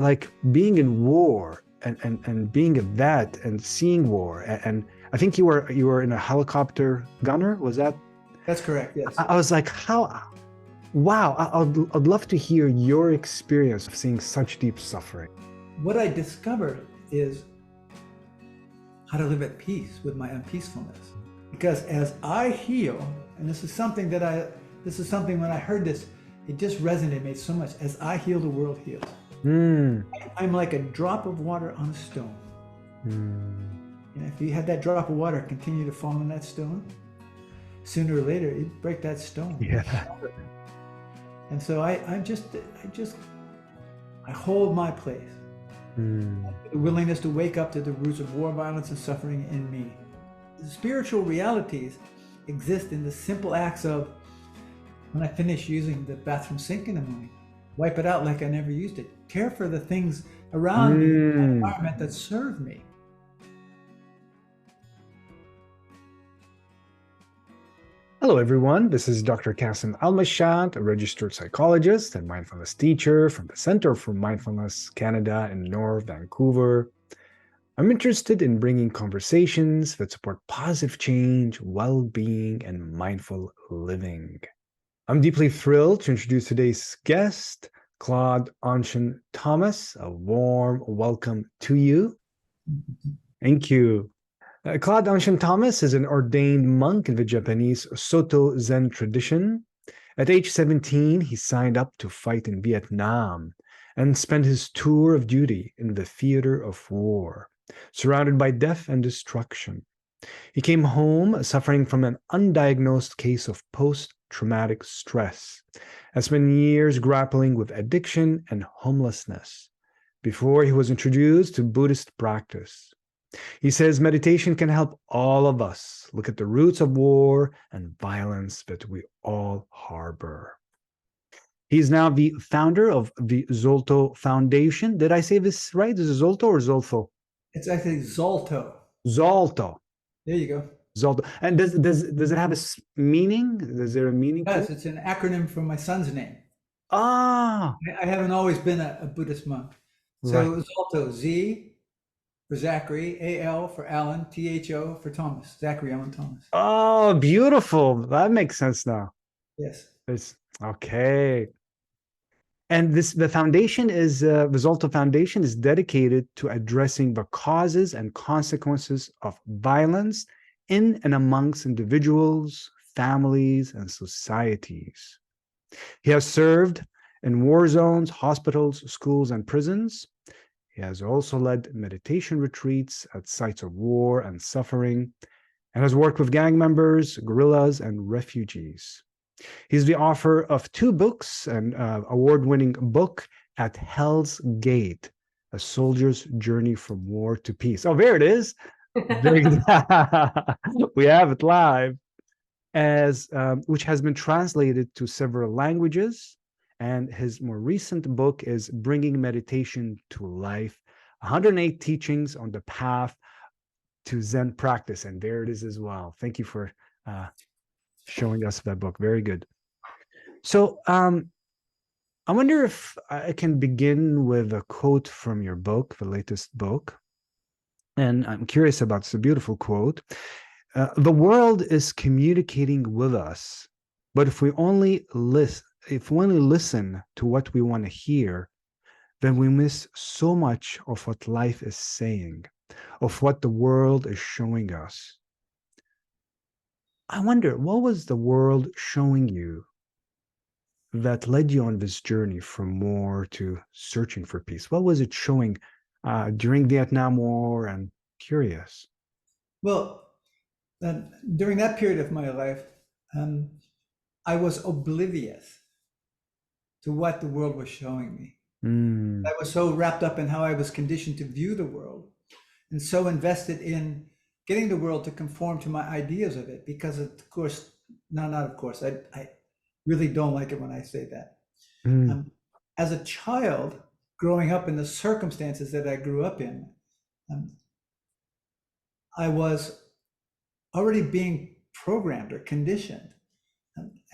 like being in war and being a vet and seeing war, and I think you were in a helicopter gunner, was that? That's correct, yes. I was like, how, wow, I'd love to hear your experience of seeing such deep suffering. What I discovered is how to live at peace with my unpeacefulness. Because as I heal, and this is something when I heard this, it just resonated me so much. As I heal, the world heals. Mm. I'm like a drop of water on a stone. And if you had that drop of water continue to fall on that stone, sooner or later it'd break that stone. Yeah. And so I hold my place. The willingness to wake up to the roots of war, violence, and suffering in me. The spiritual realities exist in the simple acts of, when I finish using the bathroom sink in the morning, wipe it out like I never used it. Care for the things around me, the environment that serve me. Hello, everyone. This is Dr. Kasim Al-Mashat, a registered psychologist and mindfulness teacher from the Center for Mindfulness Canada in North Vancouver. I'm interested in bringing conversations that support positive change, well-being, and mindful living. I'm deeply thrilled to introduce today's guest, Claude Anshin Thomas. A warm welcome to you. Thank you. Claude Anshin Thomas is an ordained monk in the Japanese Soto Zen tradition. At age 17, he signed up to fight in Vietnam and spent his tour of duty in the theater of war, surrounded by death and destruction. He came home suffering from an undiagnosed case of post-traumatic stress, and spent years grappling with addiction and homelessness before he was introduced to Buddhist practice. He says meditation can help all of us look at the roots of war and violence that we all harbor. He's now the founder of the Zolto Foundation. Did I say this right? Is it Zolto or Zolfo? It's actually Zolto. Zolto. There you go. Zolto. And does it have a meaning? Is there a meaning? Yes, it's an acronym for my son's name. Ah, I haven't always been a Buddhist monk. So right. Zolto, Z for Zachary, AL for Alan, THO for Thomas, Zachary Alan Thomas. Oh, beautiful. That makes sense now. Yes. It's okay. And the foundation is, the Zolto Foundation is dedicated to addressing the causes and consequences of violence in and amongst individuals, families, and societies. He has served in war zones, hospitals, schools, and prisons. He has also led meditation retreats at sites of war and suffering, and has worked with gang members, guerrillas, and refugees. He's the author of 2 books, an award-winning book, At Hell's Gate, A Soldier's Journey from War to Peace. Oh, there it is. We have it live, which has been translated to several languages. And his more recent book is Bringing Meditation to Life, 108 Teachings on the Path to Zen Practice. And there it is as well. Thank you for showing us that book. Very good. So I wonder if I can begin with a quote from your book, the latest book. And I'm curious about this. A beautiful quote. The world is communicating with us, but if we only listen to what we want to hear, then we miss so much of what life is saying, of what the world is showing us. I wonder, what was the world showing you that led you on this journey from war to searching for peace? What was it showing during the Vietnam War? And curious. Well, during that period of my life, I was oblivious to what the world was showing me. I was so wrapped up in how I was conditioned to view the world, and so invested in getting the world to conform to my ideas of it, because of course, not of course, I really don't like it when I say that. As a child, growing up in the circumstances that I grew up in, I was already being programmed or conditioned,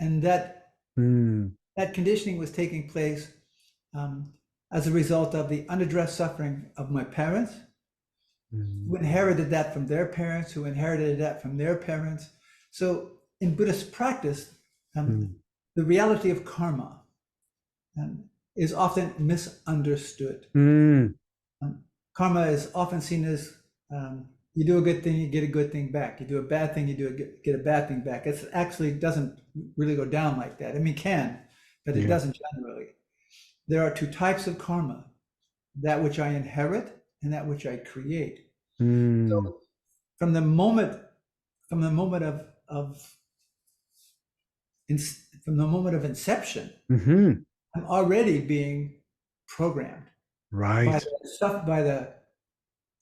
and that conditioning was taking place as a result of the unaddressed suffering of my parents, who inherited that from their parents, who inherited that from their parents. So in Buddhist practice, the reality of karma is often misunderstood. Karma is often seen as you do a good thing, you get a good thing back. You do a bad thing, you get a bad thing back. It actually doesn't really go down like that. I mean, it can, but it doesn't generally. There are two types of karma: that which I inherit and that which I create. So from the moment of inception, I'm already being programmed. Right.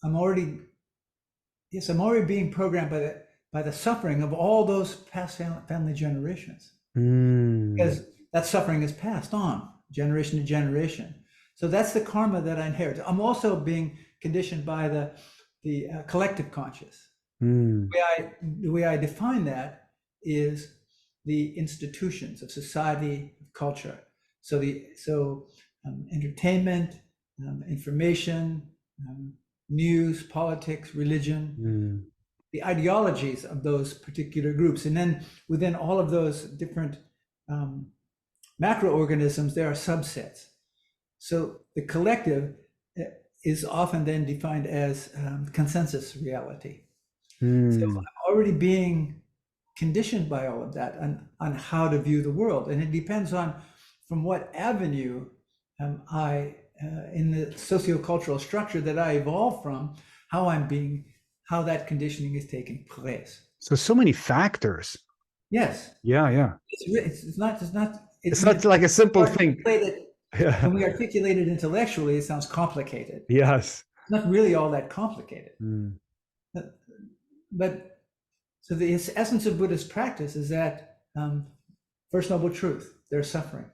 I'm already being programmed by the suffering of all those past family generations. Because that suffering is passed on generation to generation. So that's the karma that I inherit. I'm also being conditioned by the collective conscious. The way I define that is the institutions of society, culture. So entertainment, information, news, politics, religion, the ideologies of those particular groups. And then within all of those different macroorganisms, there are subsets. So the collective is often then defined as consensus reality. So I'm already being conditioned by all of that on how to view the world. And it depends on from what avenue in the sociocultural structure that I evolved from, how that conditioning is taking place. So many factors. Yes. Yeah. It's not like a simple thing. When we articulate it intellectually, it sounds complicated. Yes. It's not really all that complicated. But so the essence of Buddhist practice is that first noble truth, there's suffering.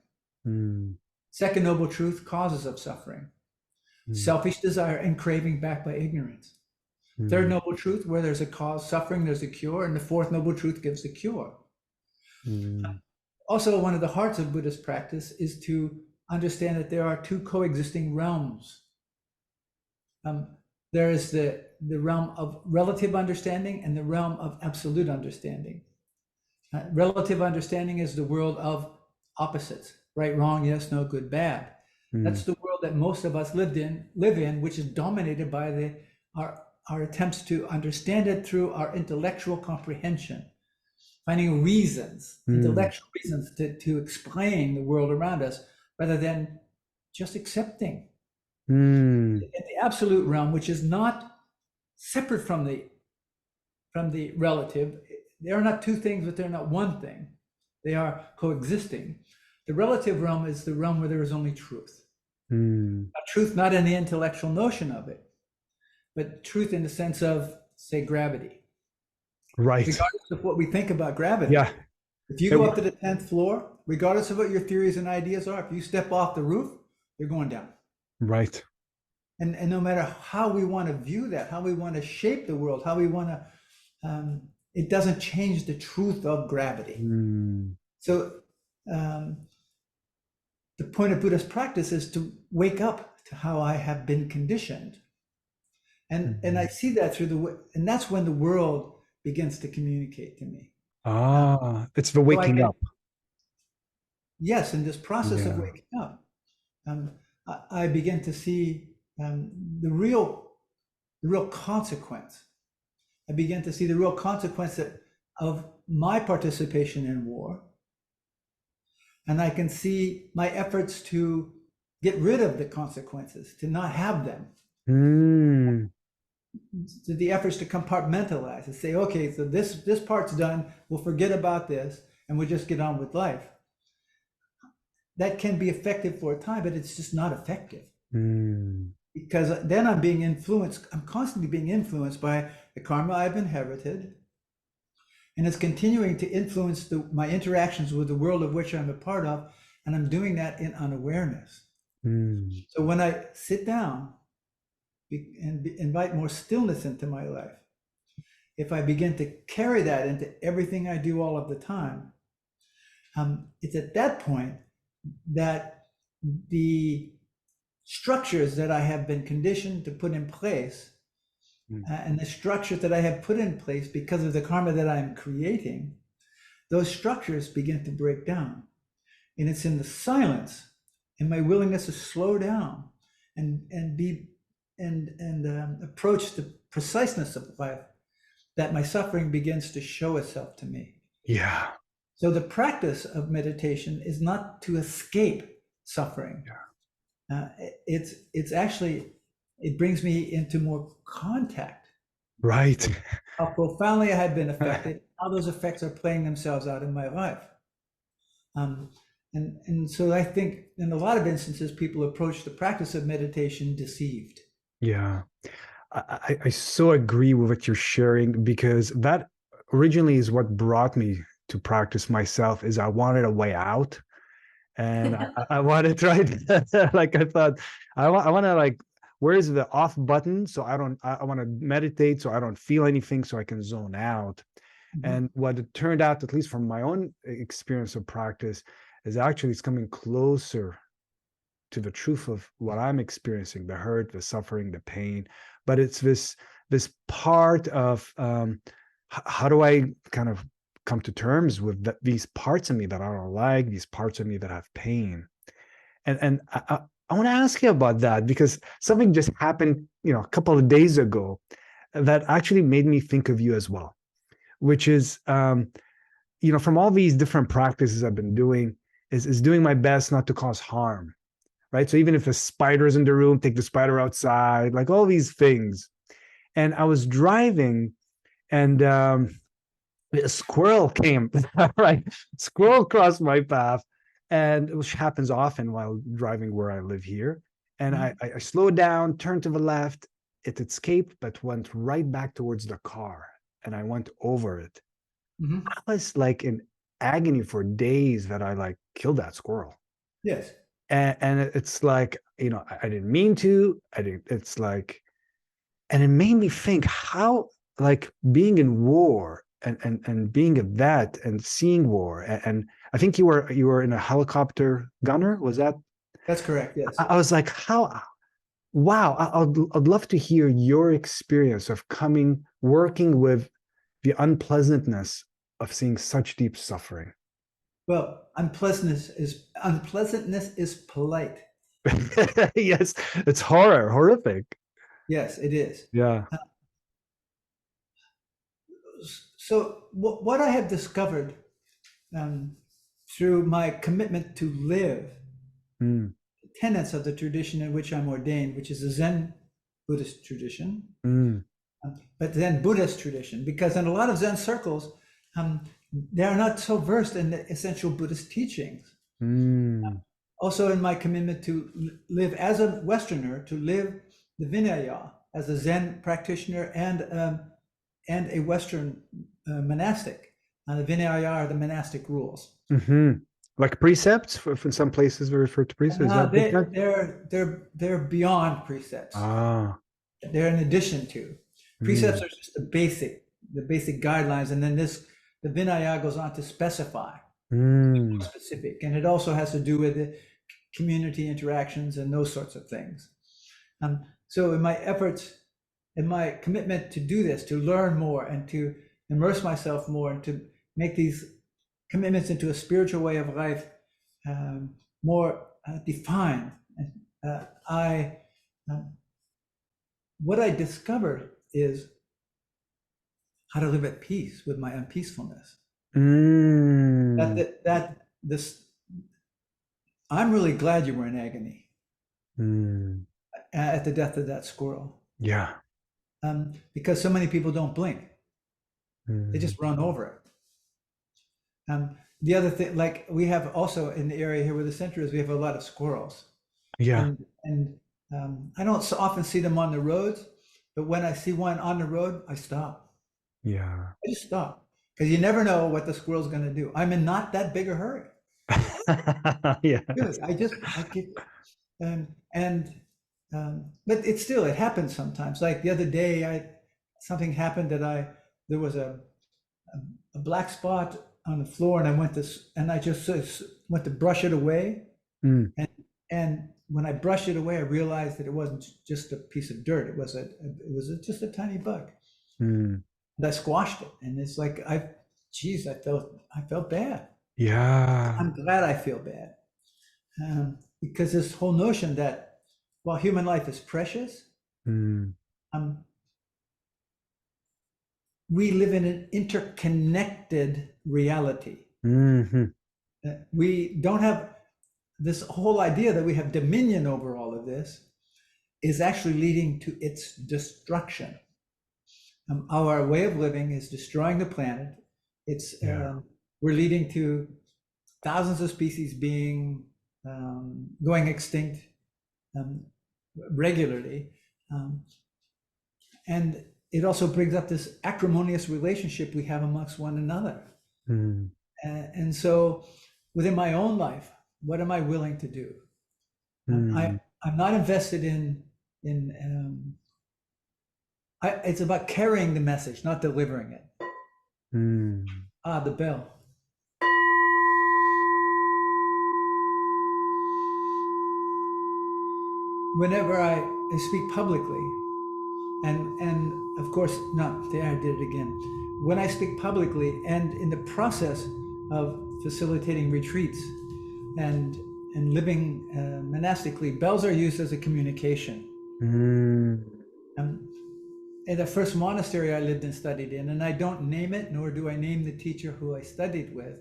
Second noble truth, causes of suffering. Selfish desire and craving backed by ignorance. Third noble truth, where there's a cause, suffering, there's a cure. And the fourth noble truth gives the cure. Also, one of the hearts of Buddhist practice is to understand that there are two coexisting realms. There is the realm of relative understanding and the realm of absolute understanding. Relative understanding is the world of opposites: right, wrong, yes, no, good, bad. That's the world that most of us live in, which is dominated by our attempts to understand it through our intellectual comprehension, finding reasons, intellectual reasons to explain the world around us, rather than just accepting. In the absolute realm, which is not separate from the relative, they are not two things, but they're not one thing. They are coexisting. The relative realm is the realm where there is only truth. Truth not in the intellectual notion of it, but truth in the sense of, say, gravity. Right. Regardless of what we think about gravity. Yeah. If you go up to the 10th floor, regardless of what your theories and ideas are, if you step off the roof, you're going down. Right. And no matter how we want to view that, how we want to shape the world, how we want to, it doesn't change the truth of gravity. So the point of Buddhist practice is to wake up to how I have been conditioned. And I see that and that's when the world begins to communicate to me. It's the waking up. Yes, in this process of waking up, I begin to see the real consequence. I begin to see the real consequence of my participation in war. And I can see my efforts to get rid of the consequences, to not have them. So the efforts to compartmentalize and say, okay, so this part's done, we'll forget about this, and we'll just get on with life. That can be effective for a time, but it's just not effective. Because then I'm constantly being influenced by the karma I've inherited, and it's continuing to influence my interactions with the world of which I'm a part of, and I'm doing that in unawareness. So when I sit down and invite more stillness into my life, if I begin to carry that into everything I do all of the time, it's at that point that the structures that I have been conditioned to put in place, and the structures that I have put in place because of the karma that I'm creating, those structures begin to break down. And it's in the silence and my willingness to slow down and approach the preciseness of life that my suffering begins to show itself to me. Yeah. So the practice of meditation is not to escape suffering. Yeah. It's actually, it brings me into more contact. Right. How profoundly I have been affected, how those effects are playing themselves out in my life. And so I think in a lot of instances, people approach the practice of meditation deceived. Yeah. I so agree with what you're sharing, because that originally is what brought me to practice myself. Is I wanted a way out, and I wanted, right, like I thought I want to, like, where's the off button, so I want to meditate so I don't feel anything, so I can zone out. And what it turned out, at least from my own experience of practice, is actually it's coming closer to the truth of what I'm experiencing, the hurt, the suffering, the pain. But it's this part of how do I kind of come to terms with these parts of me that I don't like, these parts of me that have pain. And I want to ask you about that, because something just happened, a couple of days ago that actually made me think of you as well, which is, from all these different practices I've been doing, is doing my best not to cause harm. Right. So even if a spider is in the room, take the spider outside, like all these things. And I was driving, and a squirrel came, right? Squirrel crossed my path, and which happens often while driving where I live here. And I slowed down, turned to the left. It escaped, but went right back towards the car, and I went over it. I was like in agony for days that I like killed that squirrel. Yes. And it's like, I didn't mean to. It's like, and it made me think how, like, being in war and being a vet and seeing war. And I think you were in a helicopter gunner. Was that? That's correct. Yes. I was like, wow, I'd love to hear your experience of working with the unpleasantness of seeing such deep suffering. Well, unpleasantness is polite. Yes, it's horrific. Yes, it is. Yeah. So what I have discovered through my commitment to live the tenets of the tradition in which I'm ordained, which is the Zen Buddhist tradition, but Zen Buddhist tradition, because in a lot of Zen circles, they are not so versed in the essential Buddhist teachings. Also, in my commitment to live as a Westerner, to live the Vinaya as a Zen practitioner and a Western monastic. The Vinaya are the monastic rules. Like precepts, for some places we refer to precepts. They're beyond precepts. They're in addition to. Precepts are just the basic guidelines, and then the Vinaya goes on to specify more specific, and it also has to do with the community interactions and those sorts of things. So in my efforts, in my commitment to do this, to learn more and to immerse myself more and to make these commitments into a spiritual way of life more defined, what I discovered is how to live at peace with my unpeacefulness. I'm really glad you were in agony at the death of that squirrel. Yeah. Because so many people don't blink. They just run over it. The other thing, like we have also in the area here where the center is, we have a lot of squirrels. Yeah. And I don't so often see them on the roads, but when I see one on the road, I stop. Yeah. I just stop, because you never know what the squirrel's going to do. I'm in not that big a hurry. Yeah. Really, I get, but it happens sometimes. Like the other day, something happened that there was a black spot on the floor, and I just went to brush it away, and when I brushed it away, I realized that it wasn't just a piece of dirt. It was just a tiny bug. And I squashed it, and it's like I felt bad. Yeah. I'm glad I feel bad, because this whole notion that while human life is precious, we live in an interconnected reality. We don't have this whole idea that we have dominion over all of this is actually leading to its destruction. Our way of living is destroying the planet. We're leading to thousands of species being going extinct regularly, and it also brings up this acrimonious relationship we have amongst one another. And so, within my own life, what am I willing to do? I'm not invested in it's about carrying the message, not delivering it. The bell. Whenever I speak publicly, and of course, there I did it again. When I speak publicly and in the process of facilitating retreats and living monastically, bells are used as a communication. In the first monastery I lived and studied in, and I don't name it, nor do I name the teacher who I studied with,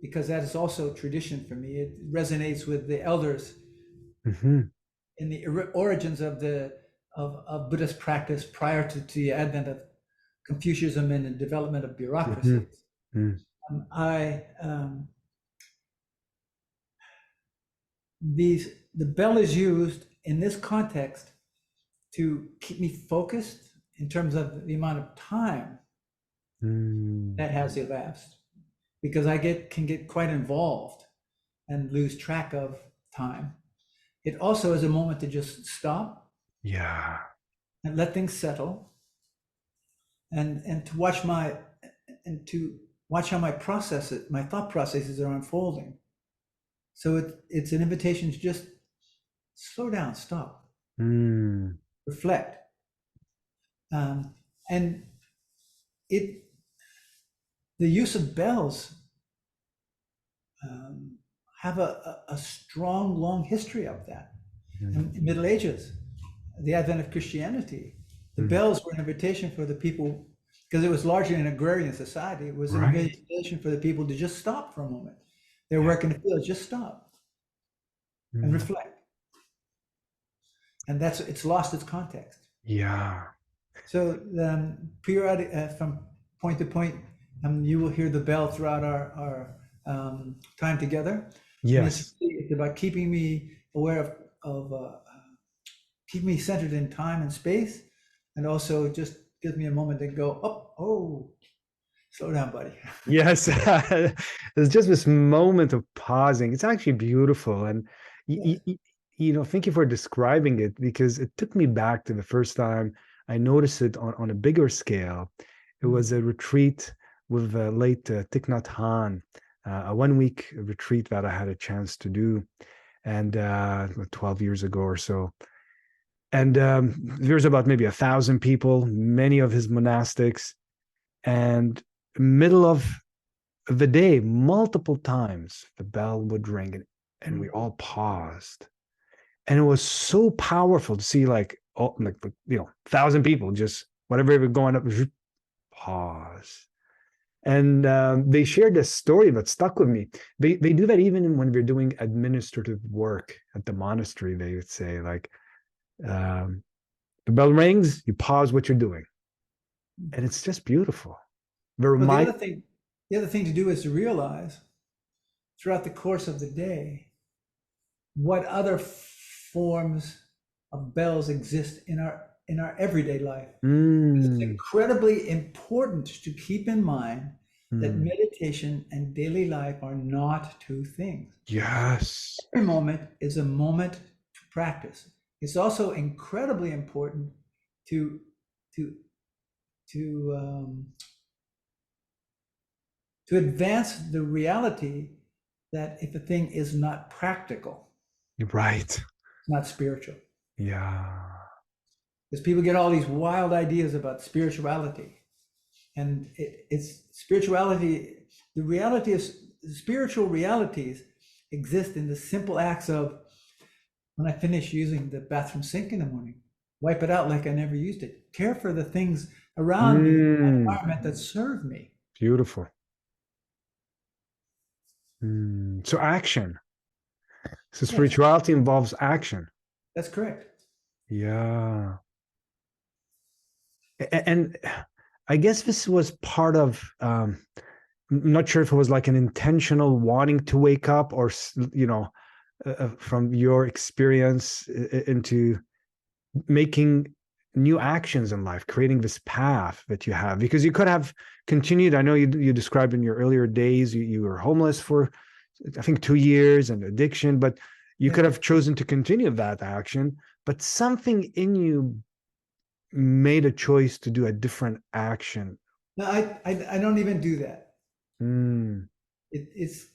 because that is also tradition for me. It resonates with the elders in the origins of Buddhist practice prior to the advent of Confucianism and the development of bureaucracies. The bell is used in this context to keep me focused in terms of the amount of time that has elapsed, because I can get quite involved and lose track of time. It also is a moment to just stop, and let things settle, and to watch how my thought processes are unfolding. So it's an invitation to just slow down, stop, reflect, and the use of bells have a strong, long history of that. In the Middle Ages, the advent of Christianity, the bells were an invitation for the people, because it was largely an agrarian society. It was an invitation for the people to just stop for a moment. They're working the fields, just stop and reflect. And it's lost its context. So periodic, from point to point, you will hear the bell throughout our time together. Yes. It's about keeping me aware of keep me centered in time and space, and also just gives me a moment to go, slow down, buddy. Yes. There's just this moment of pausing. It's actually beautiful. And, thank you for describing it, because it took me back to the first time I noticed it on a bigger scale. It was a retreat with late Thich Nhat Hanh, a 1-week retreat that I had a chance to do, and 12 years ago or so. And there's about maybe 1,000 people, many of his monastics, and middle of the day, multiple times the bell would ring, and we all paused. And it was so powerful to see, 1,000 people, just whatever was going up, pause. And they shared this story that stuck with me. They do that even when we're doing administrative work at the monastery. They would say, the bell rings, you pause what you're doing. And it's just beautiful. The other thing to do is to realize throughout the course of the day what other forms of bells exist in our everyday life. It's incredibly important to keep in mind that meditation and daily life are not two things. Yes. Every moment is a moment to practice. It's also incredibly important to advance the reality that if a thing is not practical, Right. It's not spiritual. Yeah. Because people get all these wild ideas about spirituality. And it's spirituality. The reality is spiritual realities exist in the simple acts of, when I finish using the bathroom sink in the morning, wipe it out like I never used it. Care for the things around me, my environment that serve me. Beautiful. So action. So Yes, spirituality involves action. that's correct. Yeah. And I guess this was part of, I'm not sure if it was like an intentional wanting to wake up, or, from your experience into making new actions in life, creating this path that you have, because you could have continued. I know you described in your earlier days, you were homeless for, I think, 2 years, and addiction, but you Yeah. could have chosen to continue that action, but something in you made a choice to do a different action. No, I don't even do that. Mm, It's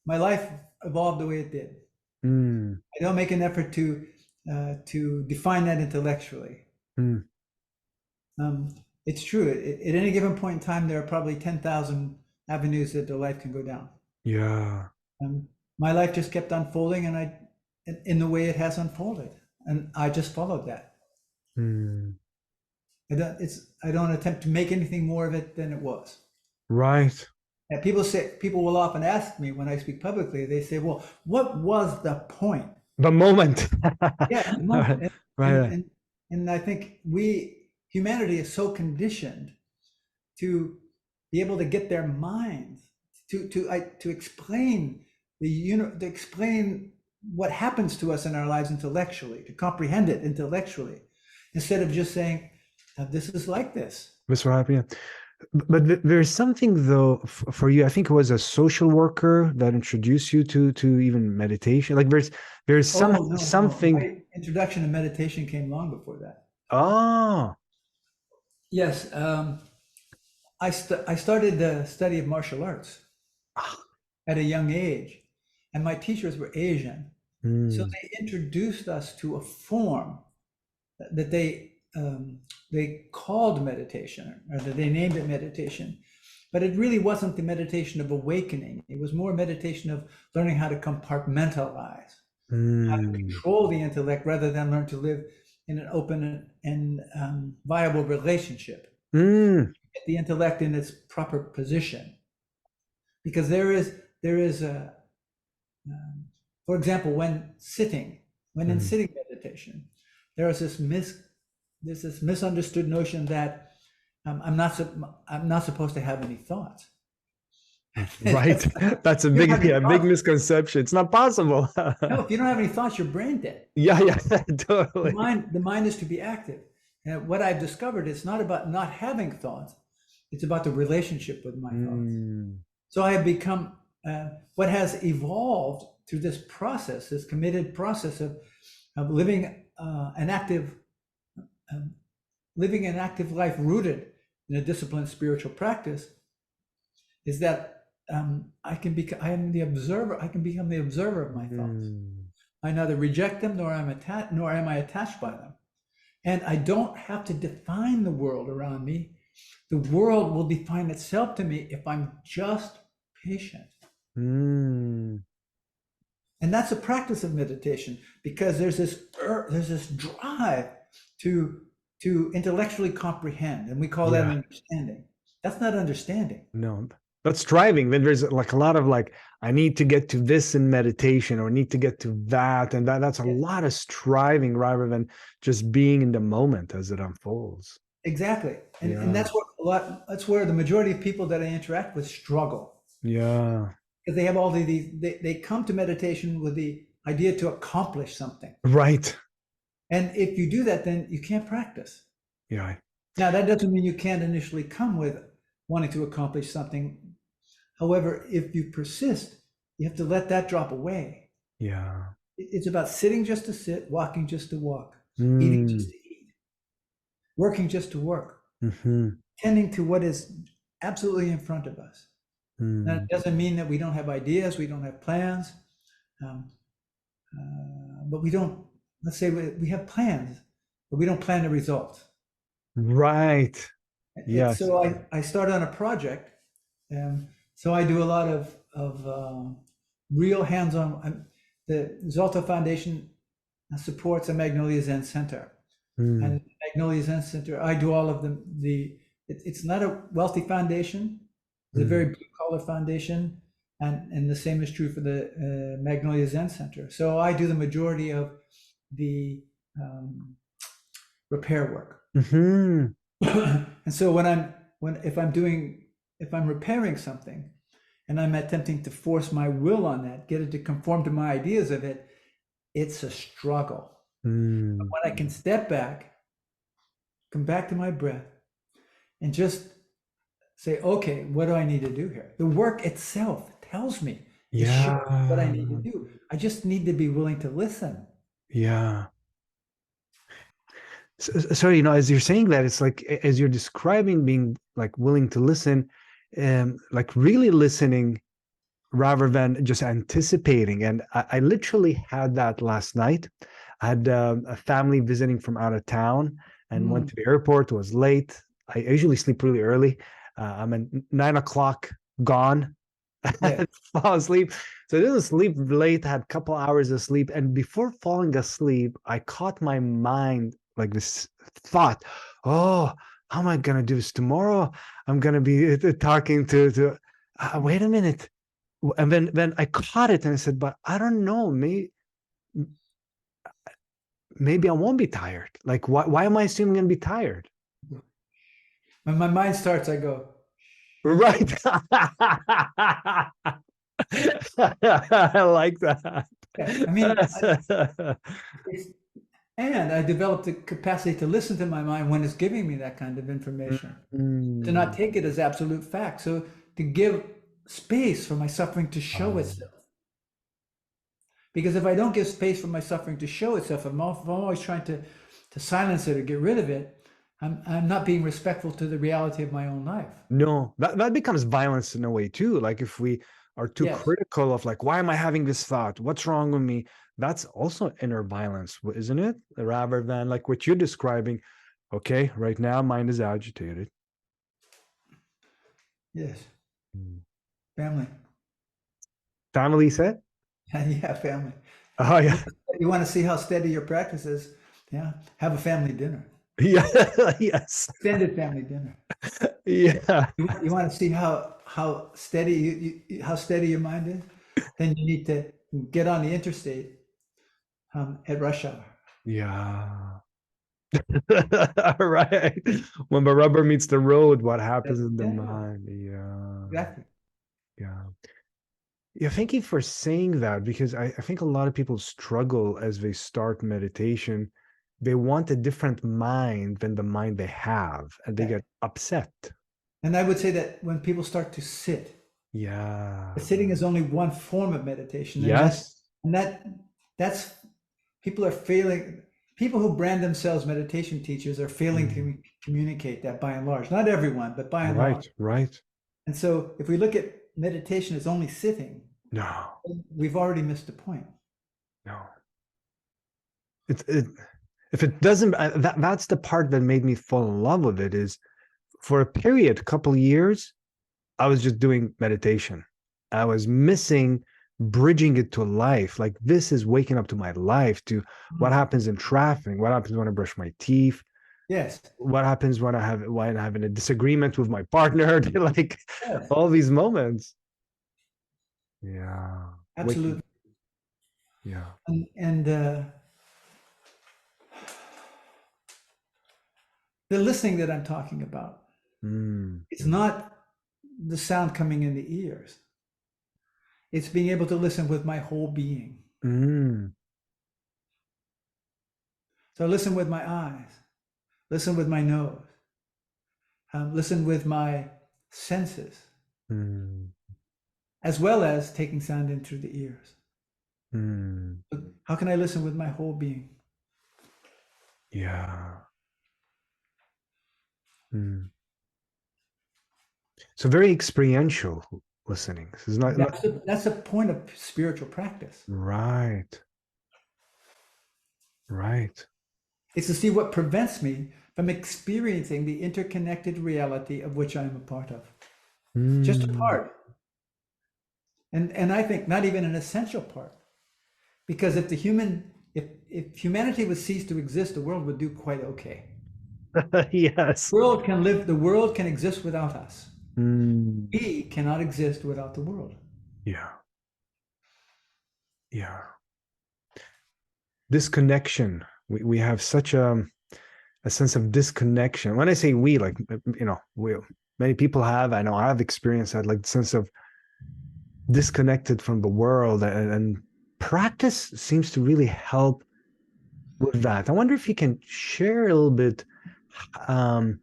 my life evolved the way it did. mm, I don't make an effort to define that intellectually. mm. It's true. At any given point in time, there are probably 10,000 avenues that the life can go down. Yeah. My life just kept unfolding, and in the way it has unfolded, and I just followed that. Mm. I don't attempt to make anything more of it than it was. Right. And people will often ask me when I speak publicly, they say, well, what was the point? The moment. Yeah, the Right. moment. Right. And I think humanity is so conditioned to be able to get their minds to explain to explain what happens to us in our lives intellectually, to comprehend it intellectually, instead of just saying, this is like this. Mr. Happy. Yeah. But there's something though for you. I think it was a social worker that introduced you to even meditation. Like there's Oh, no, no. something. My introduction to meditation came long before that. Oh. Yes, I started the study of martial arts at a young age, and my teachers were Asian. So Mm, they introduced us to a form that they called meditation, or that they named it meditation. But it really wasn't the meditation of awakening. It was more meditation of learning how to compartmentalize, how to mm, control the intellect rather than learn to live in an open and viable relationship. mm, Get the intellect in its proper position, because there is a for example, when in mm. sitting meditation, there is there's this misunderstood notion that I'm not supposed to have any thoughts. Right. That's a You don't have big, any yeah, big thoughts. misconception. It's not possible. No, if you don't have any thoughts, you're brain dead. Yeah, yeah, The totally. mind is to be active. And what I've discovered, it's not about not having thoughts; it's about the relationship with my thoughts. Mm, So I have become what has evolved through this process, this committed process of um, living an active life rooted in a disciplined spiritual practice, is that I am the observer. I can become the observer of my thoughts. mm, I neither reject them nor am I attached by them, and I don't have to define the world around me. The world will define itself to me if I'm just patient. mm. And that's a practice of meditation, because there's this drive to intellectually comprehend, and we call that Yeah. understanding. That's not understanding. No, that's striving. Then there's like a lot of like, I need to get to this in meditation, or need to get to that. And that's a Yes, lot of striving rather than just being in the moment as it unfolds. exactly. And Yeah. that's where the majority of people that I interact with struggle, Yeah. because they have all these they come to meditation with the idea to accomplish something. Right. And if you do that, then you can't practice. Yeah. Now, that doesn't mean you can't initially come with wanting to accomplish something. However, if you persist, you have to let that drop away. Yeah. It's about sitting just to sit, walking just to walk, eating just Mm, to eat, working just to work, mm-hmm, tending to what is absolutely in front of us. Now, it mm, doesn't mean that we don't have ideas, we don't have plans. Um, but we don't, let's say we have plans, but we don't plan the results. Right. Yes. So I started on a project. So I do a lot of real hands-on. The Zolta Foundation supports a Magnolia Zen Center. And Magnolia Zen Center, I do all of them. It's not a wealthy foundation. It's a very blue-collar foundation. And the same is true for the Magnolia Zen Center. So I do the majority of the repair work. Mm-hmm. And so if I'm repairing something and I'm attempting to force my will on that, get it to conform to my ideas of it, it's a struggle. But when I can step back, come back to my breath, and just say, okay, what do I need to do here? The work itself tells me, it shows me what I need to do. I just need to be willing to listen. Yeah. So, as you're saying that, it's like, as you're describing being like willing to listen, like really listening rather than just anticipating. And I literally had that last night. I had a family visiting from out of town and went to the airport. It was late. I usually sleep really early. I'm at 9 o'clock gone. Yeah. Fall asleep. So I didn't sleep late, had a couple hours of sleep. And before falling asleep, I caught my mind like this thought, oh, how am I going to do this tomorrow? I'm going to be talking to wait a minute. And then I caught it and I said, but I don't know, maybe I won't be tired. Like, why am I assuming I'm going to be tired? When my mind starts, I go, right. I like that. yeah. I mean, and I developed the capacity to listen to my mind when it's giving me that kind of information, to not take it as absolute fact. So to give space for my suffering to show itself. Because if I don't give space for my suffering to show itself, if I'm always trying to silence it or get rid of it, I'm not being respectful to the reality of my own life. No, that becomes violence in a way too. Like if we are too critical of like, why am I having this thought? What's wrong with me? That's also inner violence, isn't it? Rather than like what you're describing. Okay, right now mind is agitated. Yes. Family. Family said? Yeah, family. Oh yeah. You want to see how steady your practice is? Yeah, have a family dinner. Yeah. Yes. Extended family dinner. Yeah. You want to see how steady how steady your mind is? Then you need to get on the interstate at rush hour. Yeah. Right. When the rubber meets the road, what happens in the mind? Yeah. Exactly. Yeah. Yeah, thank you for saying that, because I think a lot of people struggle as they start meditation. They want a different mind than the mind they have, and they get upset. And I would say that when people start to sit, sitting is only one form of meditation. Yes. And that's people are failing. People who brand themselves meditation teachers are failing to communicate that, by and large. Not everyone, but by and large. Right. And so if we look at meditation as only sitting, no, we've already missed the point. No. If it doesn't, that's the part that made me fall in love with it, is for a period, a couple of years, I was just doing meditation. I was missing bridging it to life. Like, this is waking up to my life, to what happens in traffic, what happens when I brush my teeth. Yes. What happens when I'm having a disagreement with my partner, like all these moments. Yeah. Absolutely. Yeah. And the listening that I'm talking about, it's not the sound coming in the ears. It's being able to listen with my whole being. So listen with my eyes, listen with my nose, listen with my senses, as well as taking sound in through the ears. How can I listen with my whole being? Yeah. So very experiential listening. This is not. That's a point of spiritual practice. Right. Right. It's to see what prevents me from experiencing the interconnected reality of which I am a part of. Just a Mm. part. And I think not even an essential part. Because if humanity would cease to exist, the world would do quite okay. Yes. The world can exist without us. Mm. We cannot exist without the world. Yeah. Yeah. Disconnection. We have such a sense of disconnection. When I say we, like, many people have, I know I've experienced that, like, the sense of disconnected from the world, and practice seems to really help with that. I wonder if you can share a little bit. Um,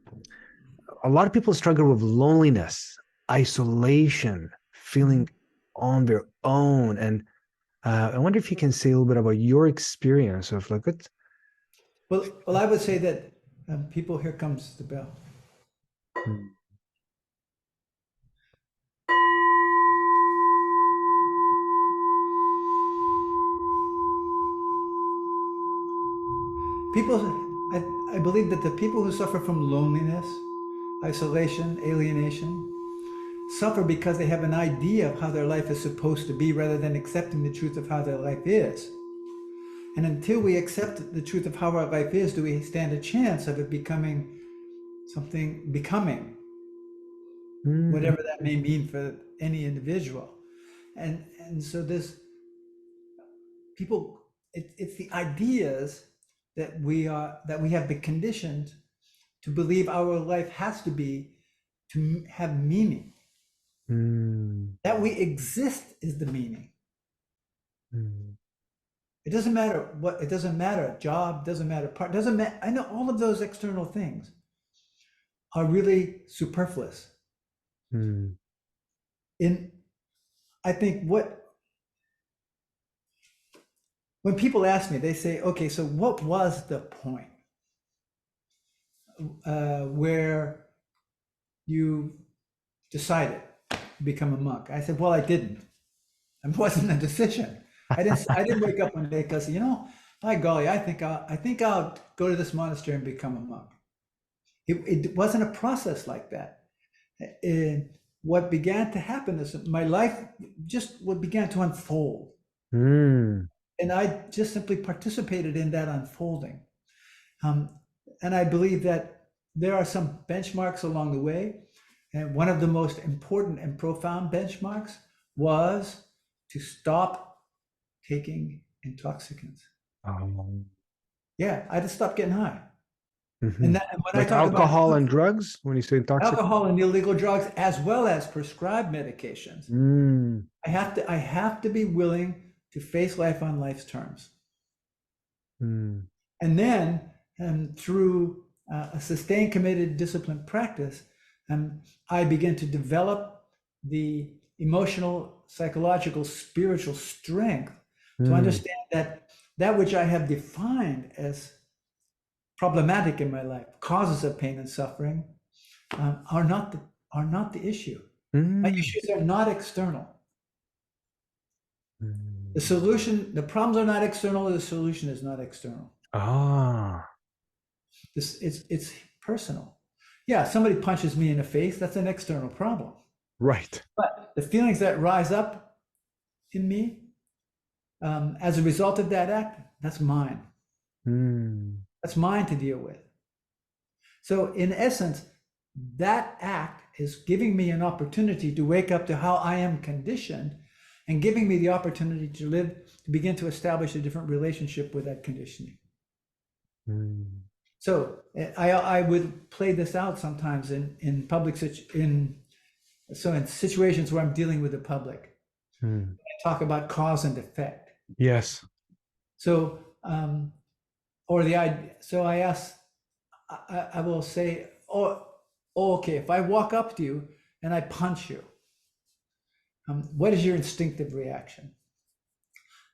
a lot of people struggle with loneliness, isolation, feeling on their own, and I wonder if you can say a little bit about your experience of, like, what. Well, I would say that people, here comes the bell. Hmm. I believe that the people who suffer from loneliness, isolation, alienation, suffer because they have an idea of how their life is supposed to be rather than accepting the truth of how their life is. And until we accept the truth of how our life is, do we stand a chance of it becoming Mm. whatever that may mean for any individual. And so this people, it's the ideas that we have been conditioned to believe our life has to have meaning. Mm. That we exist is the meaning. Mm. It doesn't matter it doesn't matter, job, doesn't matter, doesn't matter. I know all of those external things are really superfluous. Mm. I think when people ask me, they say, okay, so what was the point where you decided to become a monk? I said, well, I didn't. It wasn't a decision. I didn't wake up one day because, by golly, I think I'll go to this monastery and become a monk. It wasn't a process like that. What began to happen is my life began to unfold. Mm. And I just simply participated in that unfolding. And I believe that there are some benchmarks along the way. And one of the most important and profound benchmarks was to stop taking intoxicants. Yeah, I just stopped getting high. Mm-hmm. And when I Like talk about alcohol and drugs, when you say intoxicant. alcohol and illegal drugs, as well as prescribed medications, Mm. I have to be willing to face life on life's terms. Mm. And then through a sustained, committed, disciplined practice, I begin to develop the emotional, psychological, spiritual strength to understand that which I have defined as problematic in my life, causes of pain and suffering, are not the issue. My issues are not external. The solution, the problems are not external. The solution is not external. It's personal. Yeah, somebody punches me in the face, that's an external problem. Right. But the feelings that rise up in me as a result of that act, that's mine. That's mine to deal with. So in essence, that act is giving me an opportunity to wake up to how I am conditioned and giving me the opportunity to begin to establish a different relationship with that conditioning. So I would play this out sometimes in situations where I'm dealing with the public. I talk about cause and effect. Yes. So I ask, I will say, okay, if I walk up to you and I punch you, what is your instinctive reaction?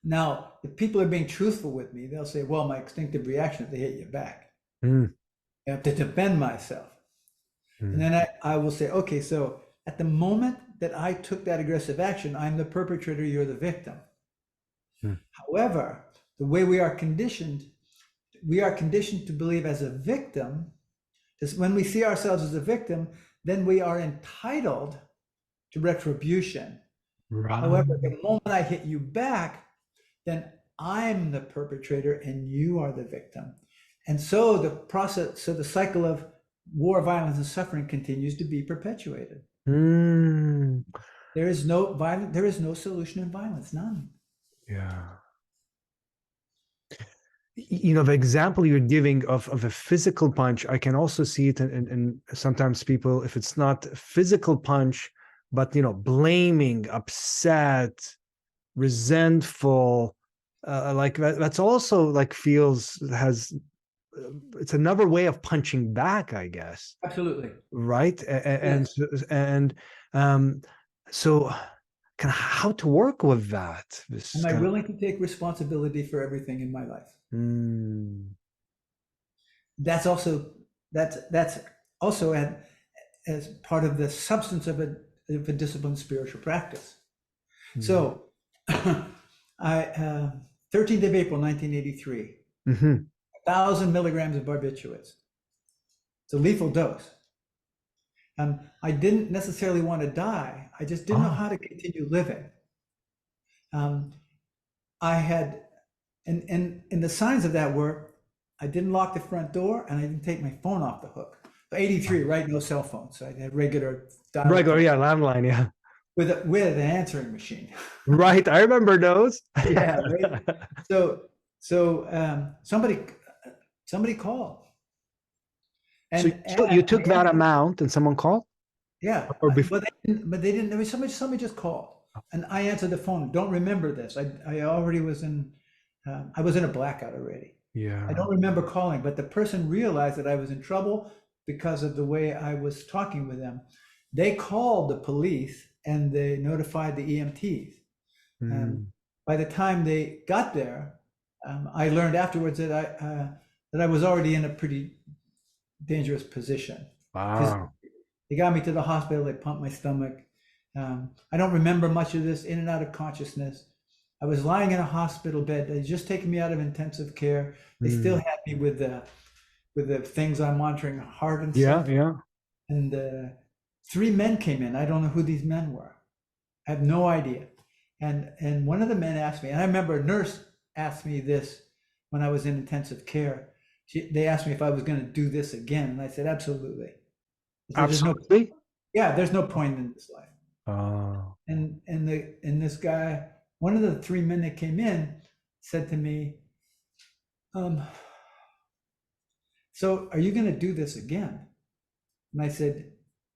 Now, if people are being truthful with me, they'll say, well, my instinctive reaction is to hit you back. I have to defend myself. And then I will say, okay, so at the moment that I took that aggressive action, I'm the perpetrator, you're the victim. However, the way we are conditioned we are conditioned to believe as a victim. When we see ourselves as a victim, then we are entitled to retribution. Right. However, the moment I hit you back, then I'm the perpetrator and you are the victim. And so the cycle of war, violence, and suffering continues to be perpetuated. Mm. There is no solution in violence, none. Yeah. The example you're giving of a physical punch, I can also see it in sometimes people, if it's not a physical punch, but blaming, upset, resentful, like that's also like it's another way of punching back, I guess. Absolutely. Right. Yes. And so kind of how to work with that. Am I willing to take responsibility for everything in my life? That's also as part of the substance of a disciplined spiritual practice. So, 13th of April, 1983, 1,000 milligrams of barbiturates. It's a lethal dose. I didn't necessarily want to die. I just didn't know how to continue living. I had, and the signs of that were, I didn't lock the front door and I didn't take my phone off the hook. 83, right? No cell phone. So I had regular landline, yeah. With an answering machine. Right. I remember those. Yeah. Right? So somebody called. And so you took that amount and someone called? Yeah. Or but they didn't. Somebody just called. And I answered the phone. Don't remember this. I already was in, I was in a blackout already. Yeah. I don't remember calling, but the person realized that I was in trouble because of the way I was talking with them. They called the police and they notified the EMTs. And by the time they got there, I learned afterwards that I was already in a pretty dangerous position. Wow. They got me to the hospital. They pumped my stomach. I don't remember much of this, in and out of consciousness. I was lying in a hospital bed. They just taken me out of intensive care. They still had me with the things I'm monitoring, heart and stuff. Yeah. And 3 men came in. I don't know who these men were. I have no idea. And one of the men asked me, and I remember a nurse asked me this when I was in intensive care. They asked me if I was going to do this again, and I said absolutely. Absolutely. There's no point in this life. Oh. And this guy, one of the 3 men that came in, said to me, "So are you going to do this again?" And I said,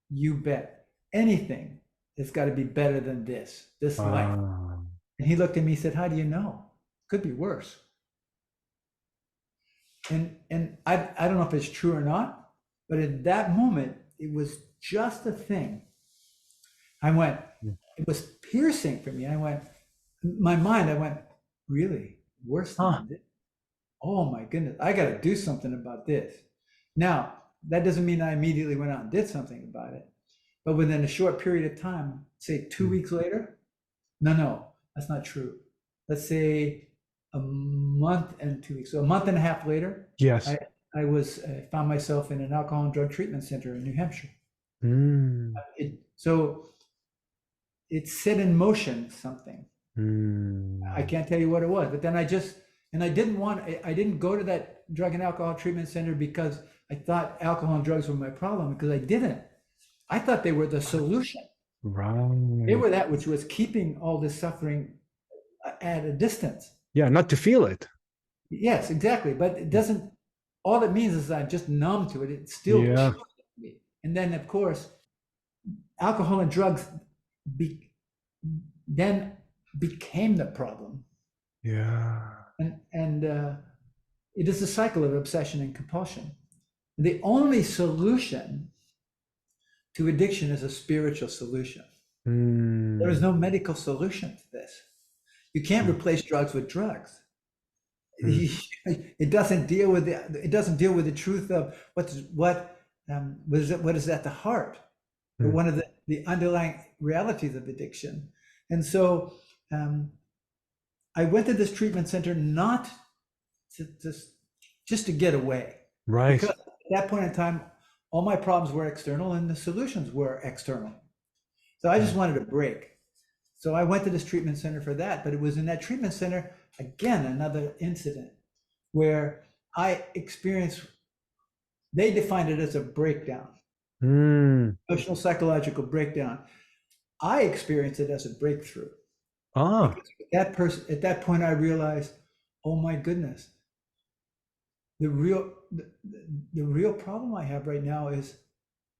"You bet. Anything has got to be better than this life." And he looked at me and said, "How do you know? Could be worse." And I don't know if it's true or not, but at that moment, it was just a thing. I went, it was piercing for me. I went, really? Worse than this? Oh my goodness, I got to do something about this. Now, that doesn't mean I immediately went out and did something about it. But within a short period of time, say 2 weeks later, no, that's not true. Let's say a month and 2 weeks. So a month and a half later, yes, I found myself in an alcohol and drug treatment center in New Hampshire. So it set in motion something. I can't tell you what it was, but then I didn't go to that drug and alcohol treatment center because I thought alcohol and drugs were my problem, because I didn't. I thought they were the solution. Right. They were that which was keeping all this suffering at a distance. Yeah, not to feel it. Yes, exactly. But it doesn't, all it means is I'm just numb to it. It still kills me. And then, of course, alcohol and drugs then became the problem. Yeah. And it is a cycle of obsession and compulsion. The only solution to addiction is a spiritual solution. There is no medical solution to this. You can't replace drugs with drugs. It doesn't deal with the truth of what is at the heart, or one of the underlying realities of addiction. And so I went to this treatment center not to just to get away. Right. Because at that point in time, all my problems were external and the solutions were external. So I just wanted a break. So I went to this treatment center for that, but it was in that treatment center, again, another incident where I experienced, they defined it as a breakdown, emotional psychological breakdown. I experienced it as a breakthrough. Ah. Because at that point, I realized, oh my goodness, the real problem I have right now is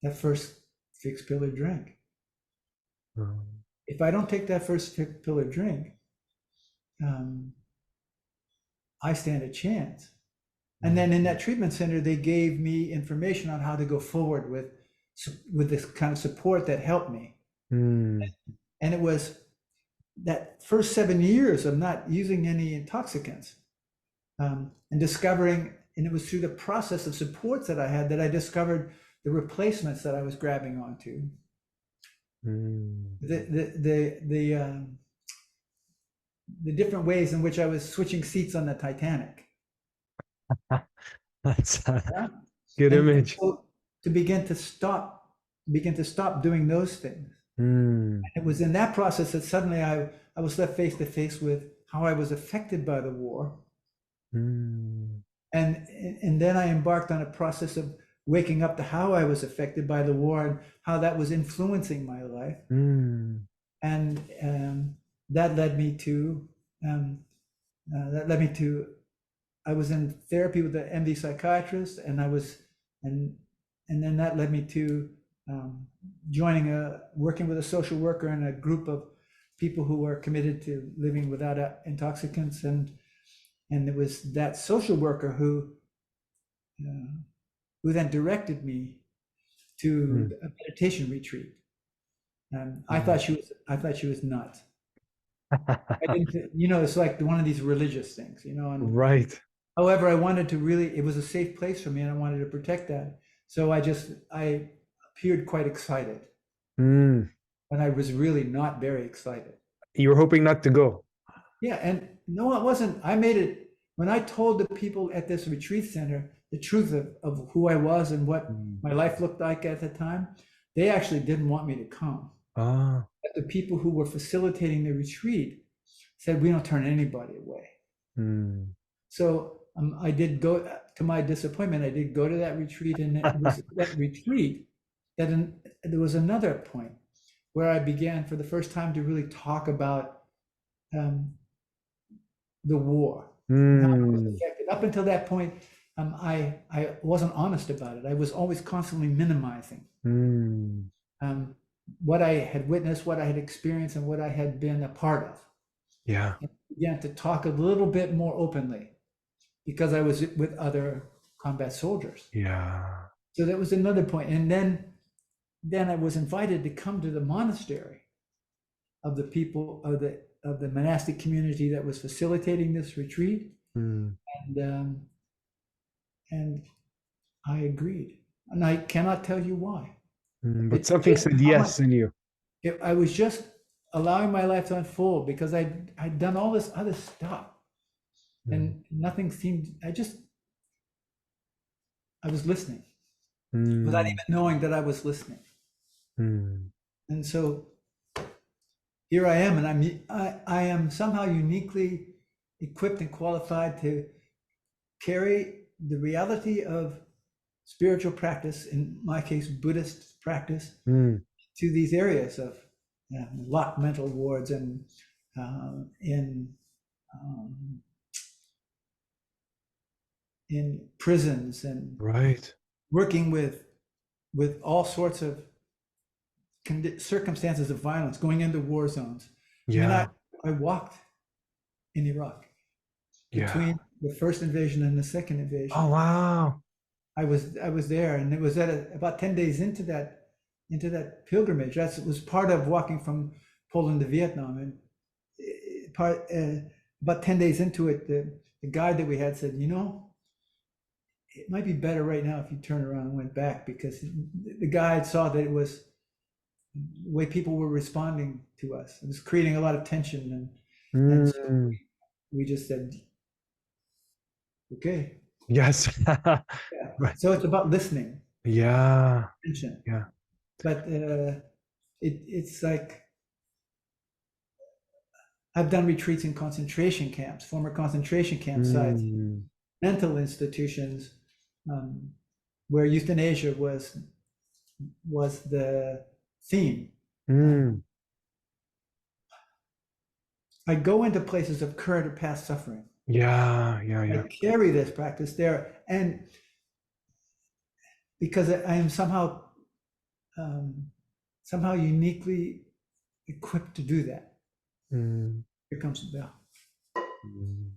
that first fixed pillar drink. If I don't take that first fixed pillar drink, I stand a chance. And then in that treatment center, they gave me information on how to go forward with this kind of support that helped me. And it was that first 7 years of not using any intoxicants, and discovering, and it was through the process of supports that I had that I discovered the replacements that I was grabbing onto. The different ways in which I was switching seats on the Titanic. That's a good image. So to begin to stop doing those things. It was in that process that suddenly I was left face to face with how I was affected by the war. And then I embarked on a process of waking up to how I was affected by the war and how that was influencing my life. And that led me to I was in therapy with the MD psychiatrist, and then that led me to working with a social worker and a group of people who were committed to living without intoxicants, and it was that social worker who then directed me to a meditation retreat. I thought she was nuts. I didn't, it's like one of these religious things, and right. However, I wanted to it was a safe place for me, and I wanted to protect that. So I appeared quite excited. And I was really not very excited. You were hoping not to go. Yeah, and no, it wasn't. I made it, when I told the people at this retreat center the truth of who I was and what my life looked like at the time, they actually didn't want me to come. But the people who were facilitating the retreat said, we don't turn anybody away. So I did go, to my disappointment, I did go to that retreat, and it was that retreat that there was another point where I began for the first time to really talk about the war. Up until that point, I wasn't honest about it. I was always constantly minimizing what I had witnessed, what I had experienced, and what I had been a part of. Yeah. And I began to talk a little bit more openly because I was with other combat soldiers. Yeah. So that was another point. And then I was invited to come to the monastery of the people of the monastic community that was facilitating this retreat. And I agreed. And I cannot tell you why. But something said yes in you. I was just allowing my life to unfold because I'd done all this other stuff. And nothing seemed, I was listening without even knowing that I was listening. And so here I am, and I am somehow uniquely equipped and qualified to carry the reality of spiritual practice, in my case, Buddhist practice, to these areas of locked mental wards and in prisons, and working with all sorts of circumstances of violence, going into war zones. Yeah. I walked in Iraq between the first invasion and the second invasion. Oh, wow. I was there, and it was about 10 days into that pilgrimage. That was part of walking from Poland to Vietnam, and about 10 days into it, the guide that we had said, it might be better right now if you turn around and went back, because the guide saw that it was the way people were responding to us. It was creating a lot of tension, and so we just said, okay. Yes. Yeah. Right. So it's about listening, Yeah. attention. Yeah. But it's like I've done retreats in concentration camps, former concentration camp sites, Mm. mental institutions, um, where euthanasia was the theme. Mm. I go into places of current or past suffering. Yeah. Yeah. I Yeah. carry this practice there, and because I am um, somehow uniquely equipped to do that. Mm. Here comes the bell. Mm.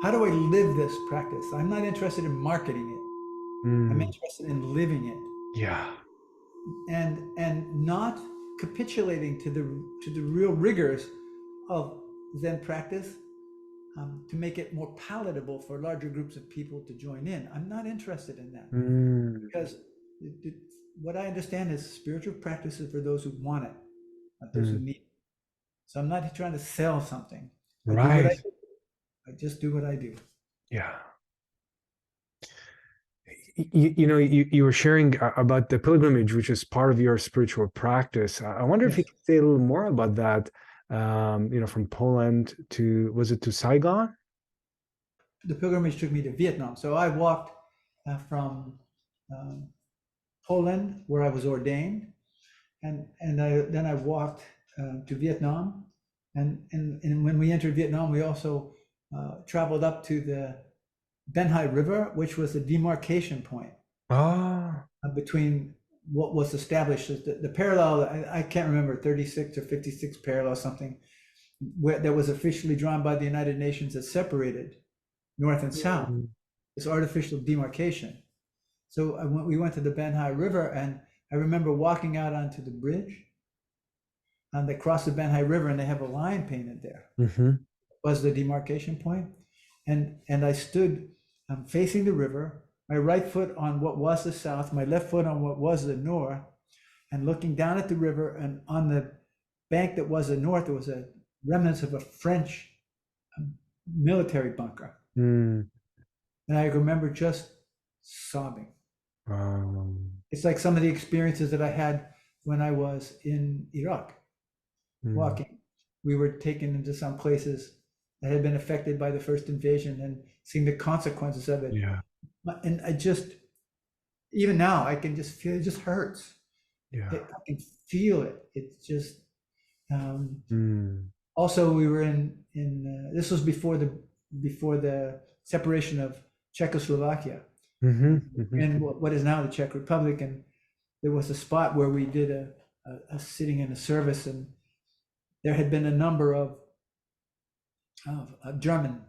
How do I live this practice? I'm not interested in marketing it. I'm Mm. interested in living it, Yeah. and not capitulating to the real rigors of Zen practice, to make it more palatable for larger groups of people to join in. I'm not interested in that, Mm. because what I understand is spiritual practices for those who want it, not those who Mm. need it. So I'm not trying to sell something. I do what I Right. do. I just do what I do. Yeah. You were sharing about the pilgrimage, which is part of your spiritual practice. I wonder if you Yes. could say a little more about that. From Poland to, was it to Saigon? The pilgrimage took me to Vietnam. So I walked from um, Poland, where I was ordained, then I walked to Vietnam, and when we entered Vietnam, we also traveled up to the Ben Hai River, which was the demarcation point Oh. between what was established as the parallel. I can't remember, 36 or 56 parallel something, where that was officially drawn by the United Nations that separated North and South. Mm. This artificial demarcation. So we went to the Ben Hai River, and I remember walking out onto the bridge, and they cross the Ben Hai River, and they have a line painted there. Mm-hmm. Was the demarcation point, and I stood facing the river, my right foot on what was the south, my left foot on what was the north, and looking down at the river, and on the bank that was the north, there was a remnants of a French military bunker, Mm. and I remember just sobbing. It's like some of the experiences that I had when I was in Iraq Mm. walking. We were taken into some places that had been affected by the first invasion and seeing the consequences of it. Yeah. And I just, even now, I can just feel it just hurts. Yeah. I can feel it. It's just, Mm. also we were this was before the separation of Czechoslovakia Mm-hmm. and Mm-hmm. what is now the Czech Republic. And there was a spot where we did a sitting in a service, and there had been a number of German Mm.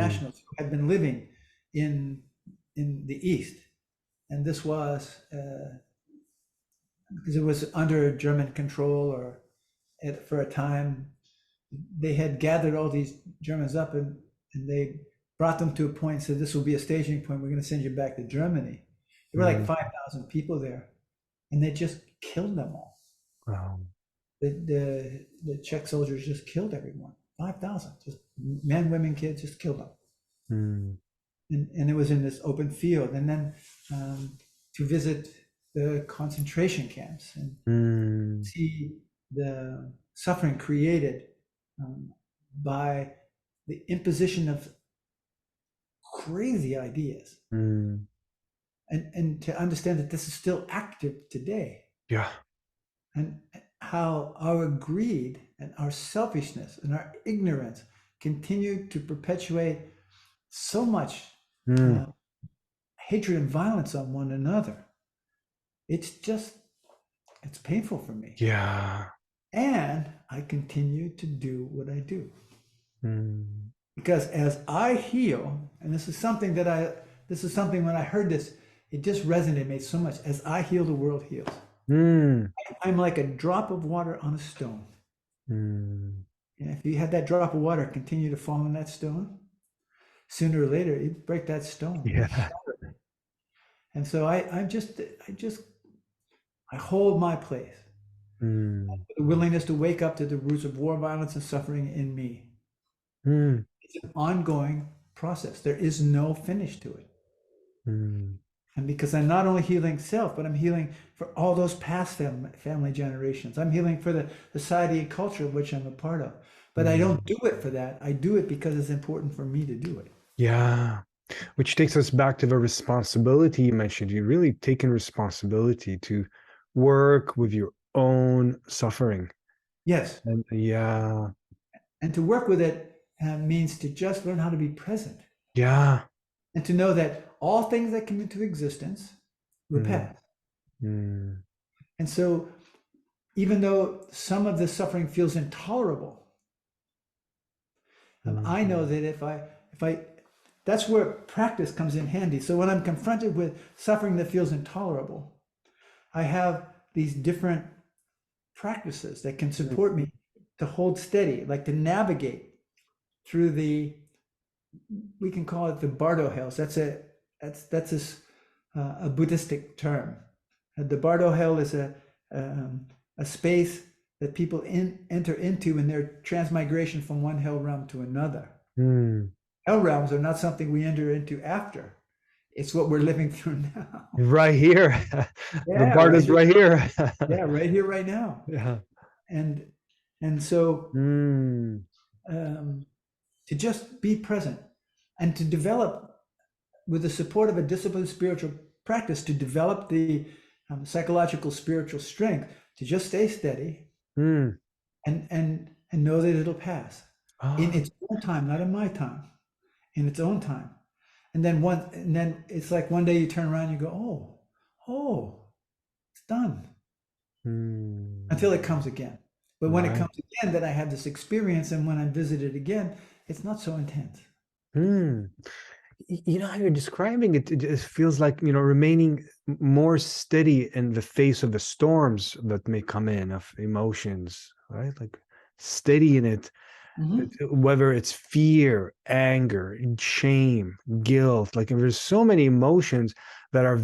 nationals who had been living in the East, and this was because it was under German control, or for a time. They had gathered all these Germans up, and they brought them to a point and said, "This will be a staging point. We're going to send you back to Germany." There were like Mm. 5,000 people there, and they just killed them all. Wow. The Czech soldiers just killed everyone. 5,000, just men, women, kids, just killed them. Mm. And it was in this open field. And then to visit the concentration camps and Mm. see the suffering created by the imposition of crazy ideas, Mm. and to understand that this is still active today, Yeah. and how our greed and our selfishness and our ignorance continue to perpetuate so much Mm. hatred and violence on one another. It's painful for me. Yeah. And I continue to do what I do. Mm. Because as I heal, and this is something when I heard this, it just resonated, made so much. As I heal, the world heals. Mm. I'm like a drop of water on a stone. Mm. And if you had that drop of water continue to fall on that stone, sooner or later you'd break that stone. Yeah. And so I I hold my place. Mm. The willingness to wake up to the roots of war, violence, and suffering in me. Mm. It's an ongoing process. There is no finish to it. Mm. And because I'm not only healing self, but I'm healing for all those past family generations. I'm healing for the society and culture of which I'm a part of. But I don't do it for that. I do it because it's important for me to do it. Yeah. Which takes us back to the responsibility you mentioned. You really taken responsibility to work with your own suffering. Yes. And yeah, And to work with it means to just learn how to be present yeah. and to know that all things that come into existence will Mm. pass. Mm. And so, even though some of the suffering feels intolerable, I know that that's where practice comes in handy. So when I'm confronted with suffering that feels intolerable, I have these different practices that can support me to hold steady, like to navigate through we can call it the Bardo Hills. That's a Buddhistic term. The Bardo Hell is a space that people enter into in their transmigration from one hell realm to another. Mm. Hell realms are not something we enter into after. It's what we're living through now. Right here. The Yeah, Bard right is here. right here. Yeah, right here, right now. Yeah. And and so Mm. um, to just be present and to develop with the support of a disciplined spiritual practice to develop the psychological spiritual strength to just stay steady Mm. and know that it'll pass in Ah. its own time, not in my time, in its own time. And then it's like one day you turn around and you go, oh, it's done. Mm. Until it comes again. But when it Right. comes again, then I have this experience, and when I'm visited again, it's not so intense. Mm. You know how you're describing it, it just feels like, remaining more steady in the face of the storms that may come in of emotions, right? Like steady in it, Mm-hmm. whether it's fear, anger, shame, guilt. Like there's so many emotions that are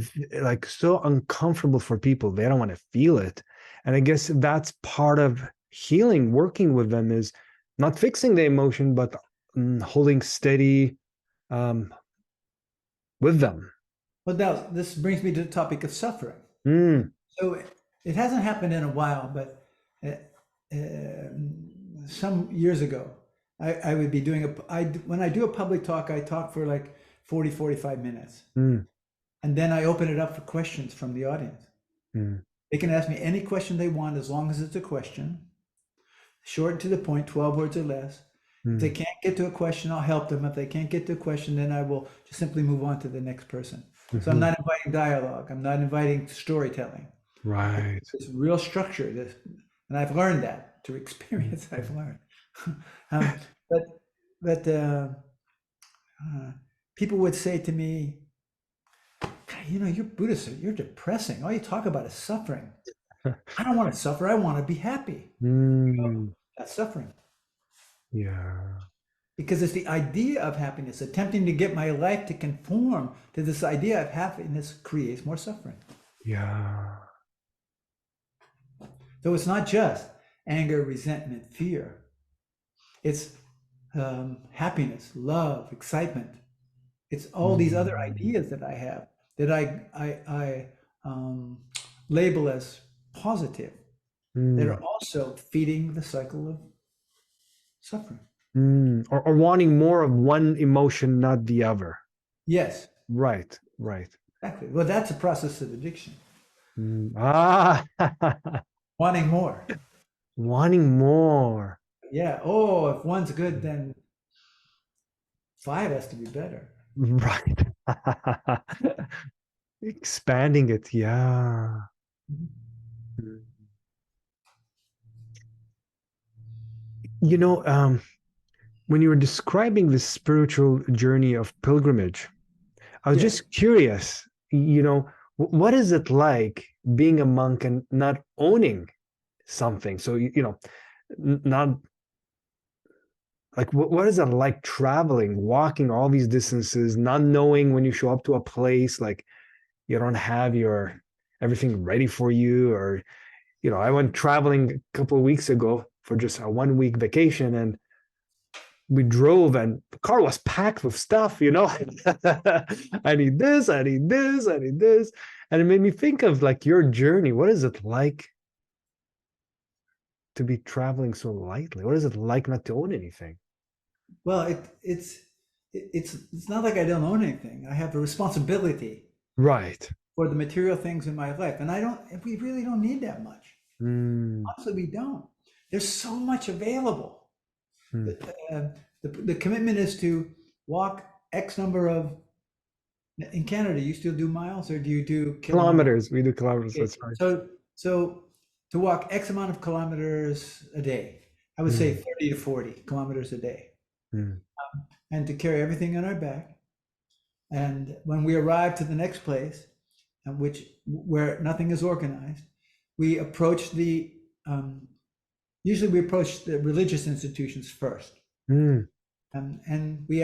like so uncomfortable for people. They don't want to feel it. And I guess that's part of healing, working with them is not fixing the emotion, but holding steady um, with them. Well, now this brings me to the topic of suffering. Mm. So it hasn't happened in a while, but uh, some years ago, I would be when I do a public talk, I talk for like 40, 45 minutes. Mm. And then I open it up for questions from the audience. Mm. They can ask me any question they want as long as it's a question, short and to the point, 12 words or less. If they Mm. can't get to a question, I'll help them. If they can't get to a question, then I will just simply move on to the next person. So I'm Mhm. not inviting dialogue. I'm not inviting storytelling. Right. It's real structure. And I've learned that through experience. I've learned. um, but but people would say to me, you're Buddhist. You're depressing. All you talk about is suffering. I don't want to suffer. I want to be happy. Mm. That's suffering. Yeah. Because it's the idea of happiness, attempting to get my life to conform to this idea of happiness creates more suffering. Yeah. So it's not just anger, resentment, fear. It's happiness, love, excitement. It's all these other Mm. ideas that I have that I label as positive that Mm. are also feeding the cycle of suffering. Mm. Or wanting more of one emotion, not the other. Yes, Right. Right. exactly. Well, that's a process of addiction. Mm. Ah. Wanting more. Wanting more. Yeah. Oh, if one's good, then five has to be better. Right. Expanding it. Yeah. Mm. You know, when you were describing the spiritual journey of pilgrimage, I was Yes. just curious, what is it like being a monk and not owning something? So, not like what is it like traveling, walking all these distances, not knowing when you show up to a place, like you don't have your everything ready for you. Or, I went traveling a couple of weeks ago for just a 1 week vacation, and we drove and the car was packed with stuff. I need this, I need this, I need this. And it made me think of like your journey. What is it like to be traveling so lightly? What is it like not to own anything? Well, it's not like I don't own anything. I have a responsibility Right. for the material things in my life, and we really don't need that much. Honestly, we don't. There's so much available. The commitment is to walk X number of. In Canada, you still do miles, or do you do Kilometers? We do kilometers. Okay. That's right. So to walk X amount of kilometers a day, I would say 30 to 40 kilometers a day, and to carry everything on our back. And when we arrive to the next place, where nothing is organized, we approach usually we approach the religious institutions first. And we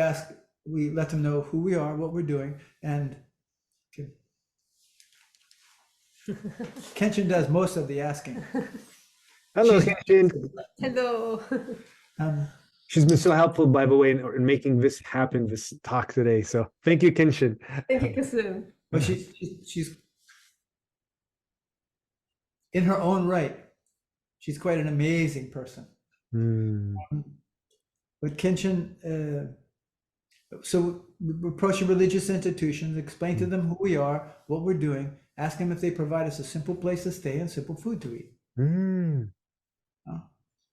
let them know who we are, what we're doing. And Kenshin does most of the asking. Hello, Kenshin. Hello. She's been so helpful, by the way, in making this happen, this talk today. So thank you, Kenshin. Thank you, Kasim. But she's in her own right. She's quite an amazing person. But Kenshin, so we approach religious institutions, explain to them who we are, what we're doing, ask them if they provide us a simple place to stay and simple food to eat.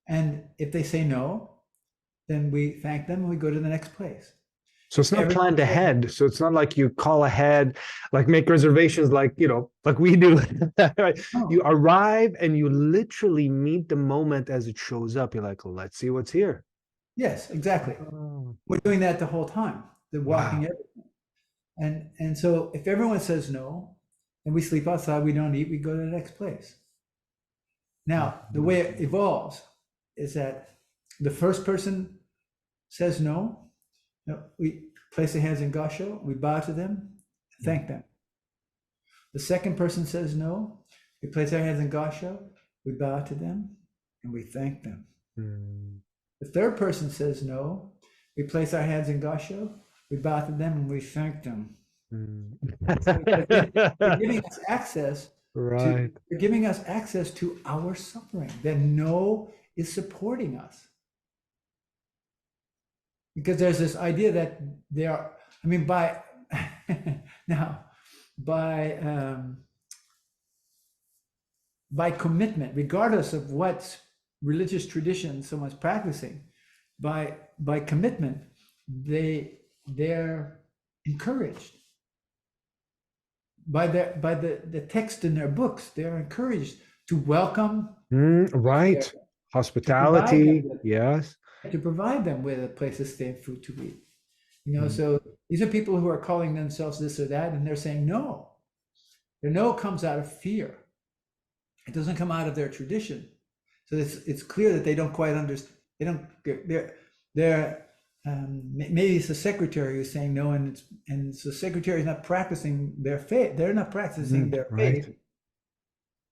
And if they say no, then we thank them and we go to the next place. So it's not planned ahead. So it's not like you call ahead, like make reservations, like we do. Right? Oh. You arrive and you literally meet the moment as it shows up. You're like, let's see what's here. Yes, exactly. We're doing that the whole time. The walking everything. And so if everyone says no, and we sleep outside, we don't eat, we go to the next place. Now, the way it evolves is that the first person says no, we place their hands in gasho, we bow to them, thank them. The second person says no, we place our hands in gasho, we bow to them, and we thank them. The third person says no, we place our hands in gasho, we bow to them, and we thank them. They're giving us access. Right. They're giving us access to our suffering. That no is supporting us. Because there's this idea that they are, by commitment, regardless of what religious tradition someone's practicing, by commitment, they're encouraged. By the text in their books, they're encouraged to welcome. Right. Hospitality. Yes. To provide them with a place to stay and food to eat. So these are people who are calling themselves this or that, and they're saying no. The no comes out of fear. It doesn't come out of their tradition. So it's clear that they don't quite understand. Maybe it's the secretary who's saying no, and the secretary is not practicing their faith. They're not practicing their faith. Right.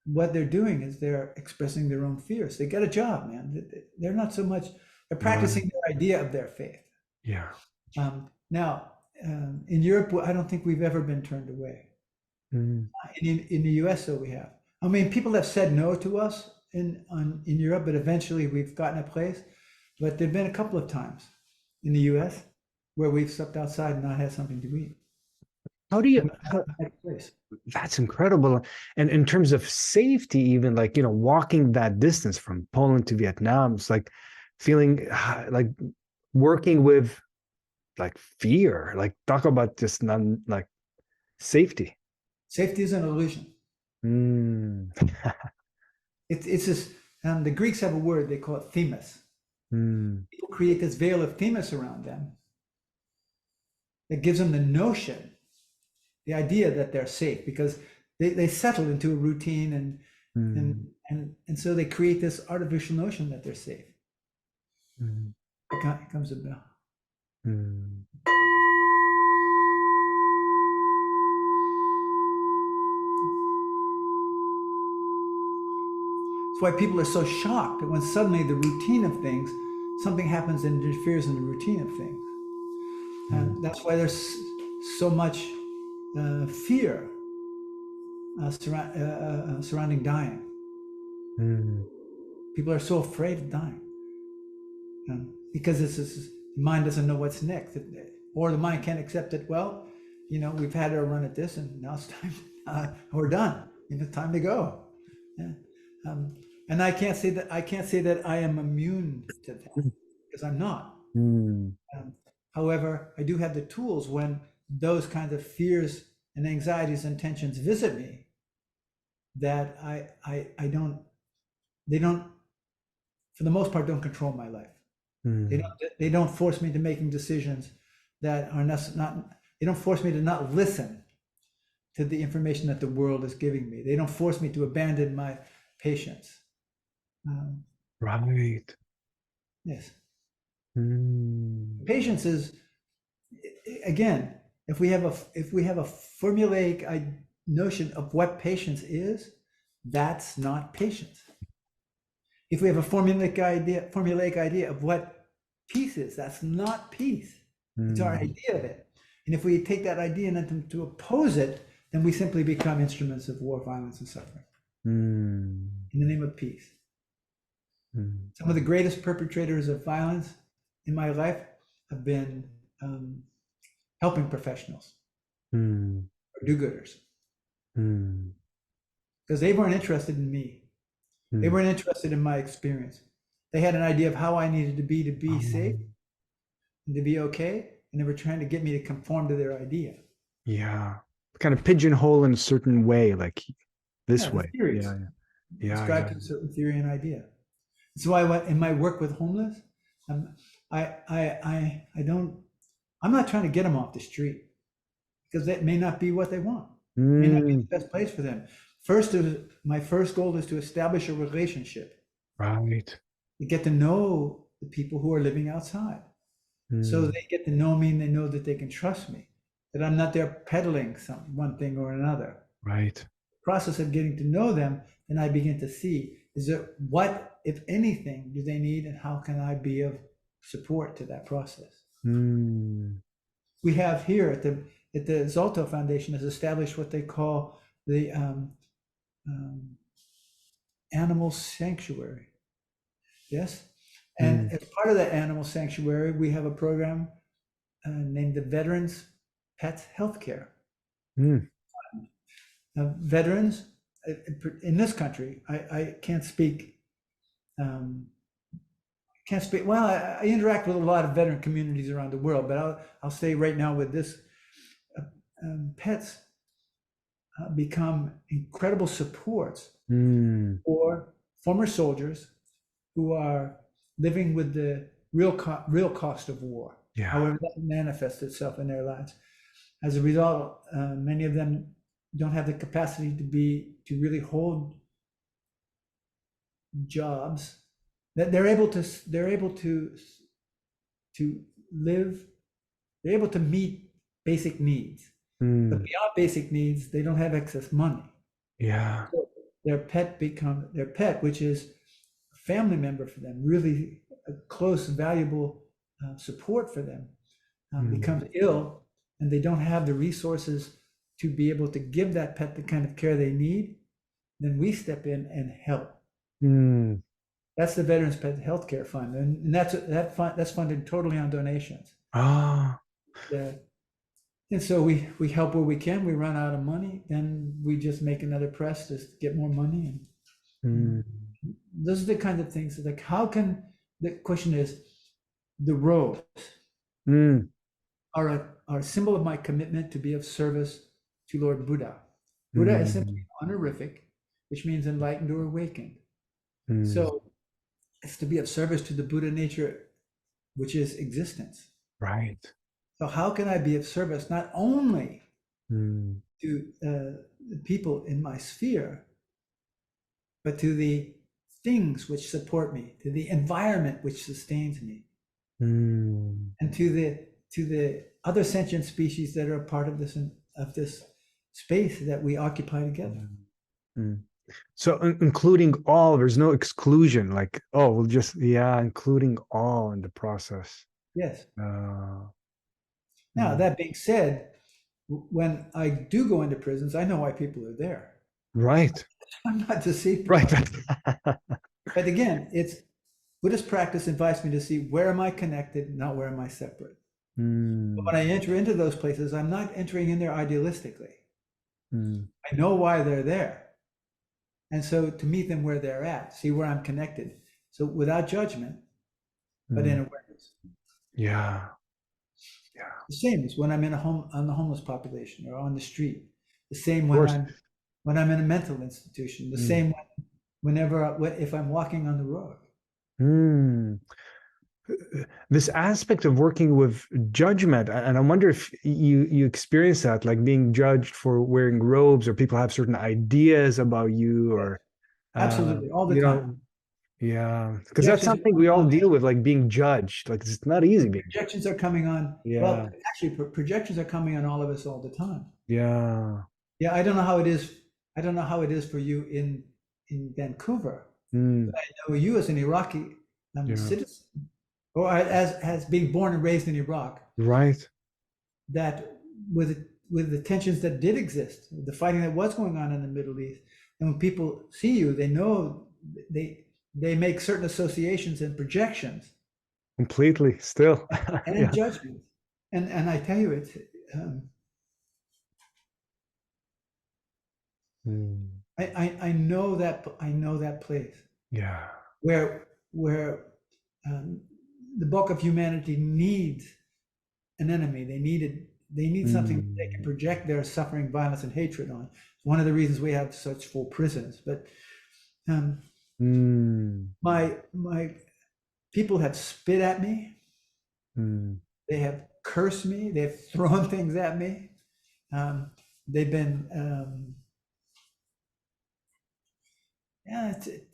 What they're doing is they're expressing their own fears. They get a job, man. They're not so much. They're practicing their idea of their faith. Yeah. Now, in Europe, I don't think we've ever been turned away. In the U.S., though, we have. People have said no to us in Europe, but eventually we've gotten a place. But there've been a couple of times in the U.S. where we've stepped outside and not had something to eat. How do you? That's incredible. And in terms of safety, even like walking that distance from Poland to Vietnam, it's like feeling like working with like fear. Like talk about just like safety. Safety is an illusion. It's just the Greeks have a word, they call it themis. People create this veil of themis around them that gives them the notion, the idea that they're safe, because they settle into a routine and so they create this artificial notion that they're safe. Here comes a bell. That's why people are so shocked when suddenly the routine of things, something happens and interferes in the routine of things. And that's why there's so much fear surrounding dying. People are so afraid of dying because the mind doesn't know what's next, or the mind can't accept it. Well, we've had our run at this, and now it's time. We're done. It's time to go. Yeah. And I can't say that I am immune to that because I'm not. However, I do have the tools when those kinds of fears and anxieties and tensions visit me, that they don't, for the most part, don't control my life. They don't force me to making decisions that are not, they don't force me to not listen to the information that the world is giving me. They don't force me to abandon my patience. Right. Yes. Patience is, again, if we have a formulaic notion of what patience is, that's not patience. If we have a formulaic idea of what peace is, that's not peace. It's our idea of it. And if we take that idea and then to oppose it, then we simply become instruments of war, violence, and suffering in the name of peace. Some of the greatest perpetrators of violence in my life have been helping professionals or do-gooders, because they weren't interested in me. They weren't interested in my experience. They had an idea of how I needed to be safe and to be okay, and they were trying to get me to conform to their idea. Yeah, kind of pigeonhole in a certain way, like this way. Theories. Subscribe to a certain theory and idea. So in my work with homeless, I'm not trying to get them off the street, because that may not be what they want. It may not be the best place for them. My first goal is to establish a relationship. Right. To get to know the people who are living outside. So they get to know me and they know that they can trust me, that I'm not there peddling one thing or another. Right. The process of getting to know them, then I begin to see, what, if anything, do they need, and how can I be of support to that process? We have here at the Zolto Foundation has established what they call the animal sanctuary. Yes. And as part of that animal sanctuary, we have a program named the Veterans Pet Healthcare. Veterans in this country, I can't speak. Well, I interact with a lot of veteran communities around the world, but I'll say right now with this, pets become incredible supports for former soldiers who are living with the real cost of war, however that manifests itself in their lives. As a result, many of them don't have the capacity to really hold jobs that they're able to live. They're able to meet basic needs, but beyond basic needs, they don't have excess money. Yeah. So their pet, which is a family member for them, really a close, valuable support for them, becomes ill, and they don't have the resources to be able to give that pet the kind of care they need. Then we step in and help. That's the Veterans Pet Healthcare Fund, and that's funded totally on donations. And so we help where we can. We run out of money, then we just make another press to get more money. And those are the kind of things. Like, the question is, the robes are a symbol of my commitment to be of service to Lord Buddha. Buddha is simply honorific, which means enlightened or awakened. So it's to be of service to the Buddha nature, which is existence. Right. So how can I be of service not only to the people in my sphere, but to the things which support me, to the environment which sustains me, and to the other sentient species that are a part of this space that we occupy together. So including all, there's no exclusion. Like, oh, we'll just including all in the process. Yes. Uh, Now, that being said, when I do go into prisons, I know why people are there. right. I'm not deceived. Right. But again, it's Buddhist practice invites me to see where am I connected, not where am I separate. But when I enter into those places, I'm not entering in there idealistically. I know why they're there. And so to meet them where they're at, see where I'm connected. So without judgment, but in awareness. Yeah. Yeah. The same as when I'm in on the homeless population or on the street. The same when I'm in a mental institution. The same if I'm walking on the road. This aspect of working with judgment, and I wonder if you experience that, like being judged for wearing robes, or people have certain ideas about you, or absolutely all the time. Know, yeah, because that's something we all deal with, like being judged. Like it's not easy. Projections are coming on. Yeah. Well, actually, projections are coming on all of us all the time. Yeah. Yeah, I don't know how it is. I don't know how it is for you in Vancouver. But I know you as an Iraqi citizen, or as being born and raised in Iraq. Right. That with the tensions that did exist, the fighting that was going on in the Middle East, and when people see you, they know they make certain associations and projections. Completely, still. And in judgment. And I tell you, it's I know that place. Yeah. Where the bulk of humanity needs an enemy. They need something they can project their suffering, violence, and hatred on. It's one of the reasons we have such full prisons. But my people have spit at me. They have cursed me. They've thrown things at me. They've been it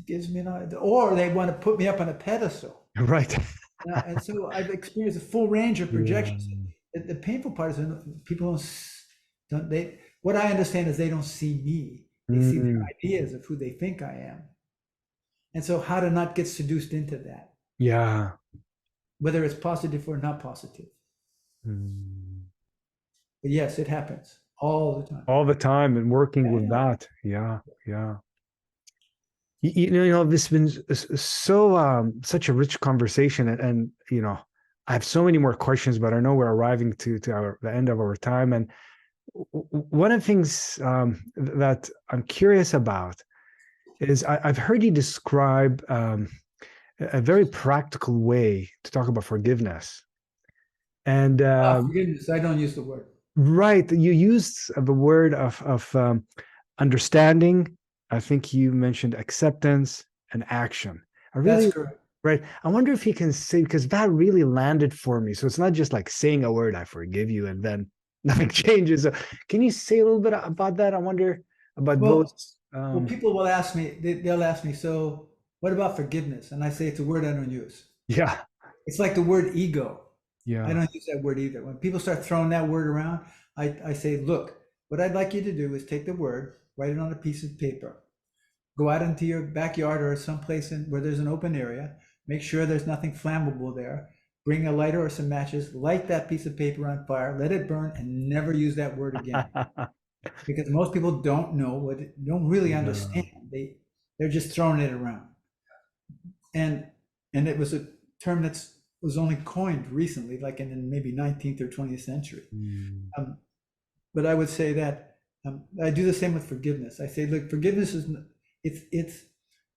gives me or they want to put me up on a pedestal. Right. And so I've experienced a full range of projections. The painful part is people don't what I understand is they don't see me. They see their ideas of who they think I am. And so how to not get seduced into that. Yeah. Whether it's positive or not positive. But yes, it happens all the time. All the time, and working with that. Yeah. Yeah. You know, this has been so such a rich conversation, and you know, I have so many more questions, but I know we're arriving to the end of our time. And one of the things that I'm curious about is I've heard you describe a very practical way to talk about forgiveness. And forgiveness, I don't use the word. Right, you used the word of understanding. I think you mentioned acceptance and action. That's correct. Right. I wonder if you can say, because that really landed for me. So it's not just like saying a word, I forgive you, and then nothing changes. Can you say a little bit about that? I wonder about those. Well, people will ask me, they'll ask me, so what about forgiveness? And I say, it's a word I don't use. Yeah. It's like the word ego. Yeah. I don't use that word either. When people start throwing that word around, I say, look, what I'd like you to do is take the word, write it on a piece of paper, go out into your backyard or someplace where there's an open area, make sure there's nothing flammable there, bring a lighter or some matches, light that piece of paper on fire, let it burn, and never use that word again. Because most people don't really understand. They're just throwing it around. And it was a term that was only coined recently, like in maybe 19th or 20th century. But I would say that I do the same with forgiveness. I say, look, forgiveness is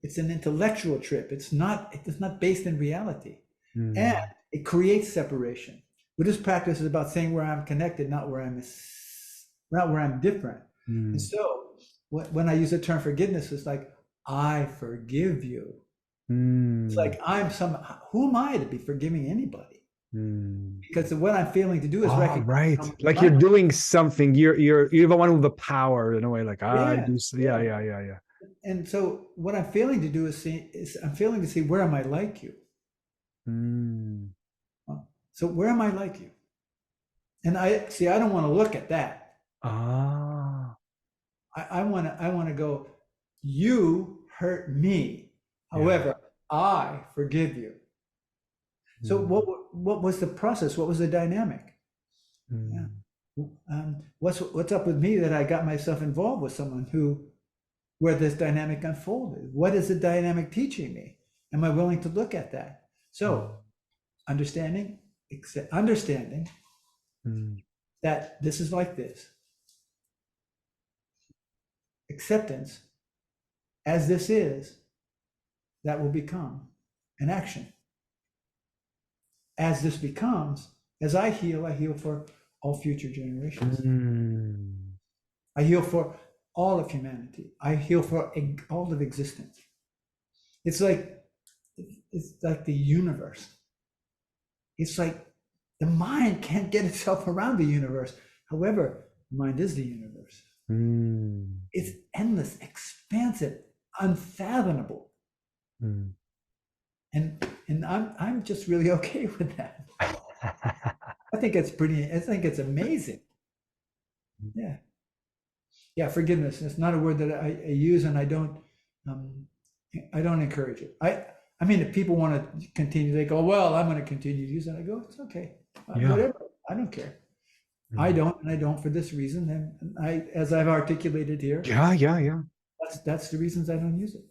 it's an intellectual trip. It's not based in reality, and it creates separation. Buddhist practice is about saying where I'm connected, not where I'm different. And so when I use the term forgiveness, it's like, I forgive you. It's like who am I to be forgiving anybody? Because what I'm failing to do is recognize. Right, like you're doing something. You're the one with the power in a way. Like I do. Yeah. And so what I'm failing to do is I'm failing to see, where am I like you? So where am I like you? And I don't want to look at that. I want to go, you hurt me. However, I forgive you. So what was the process? What was the dynamic? Yeah. What's up with me that I got myself involved with someone where this dynamic unfolded? What is the dynamic teaching me? Am I willing to look at that? So understanding that this is like this. Acceptance as this is, that will become an action. As this becomes, as I heal for all future generations. I heal for all of humanity. I heal for all of existence. It's like the universe. It's like the mind can't get itself around the universe. However, the mind is the universe. It's endless, expansive, unfathomable. And I'm just really okay with that. I think it's amazing. Yeah, forgiveness. It's not a word that I use, and I don't encourage it. I mean, if people want to continue, they go, well, I'm going to continue to use it. I go, it's okay. Whatever. I don't care. I don't for this reason. And as I've articulated here. Yeah. That's the reasons I don't use it.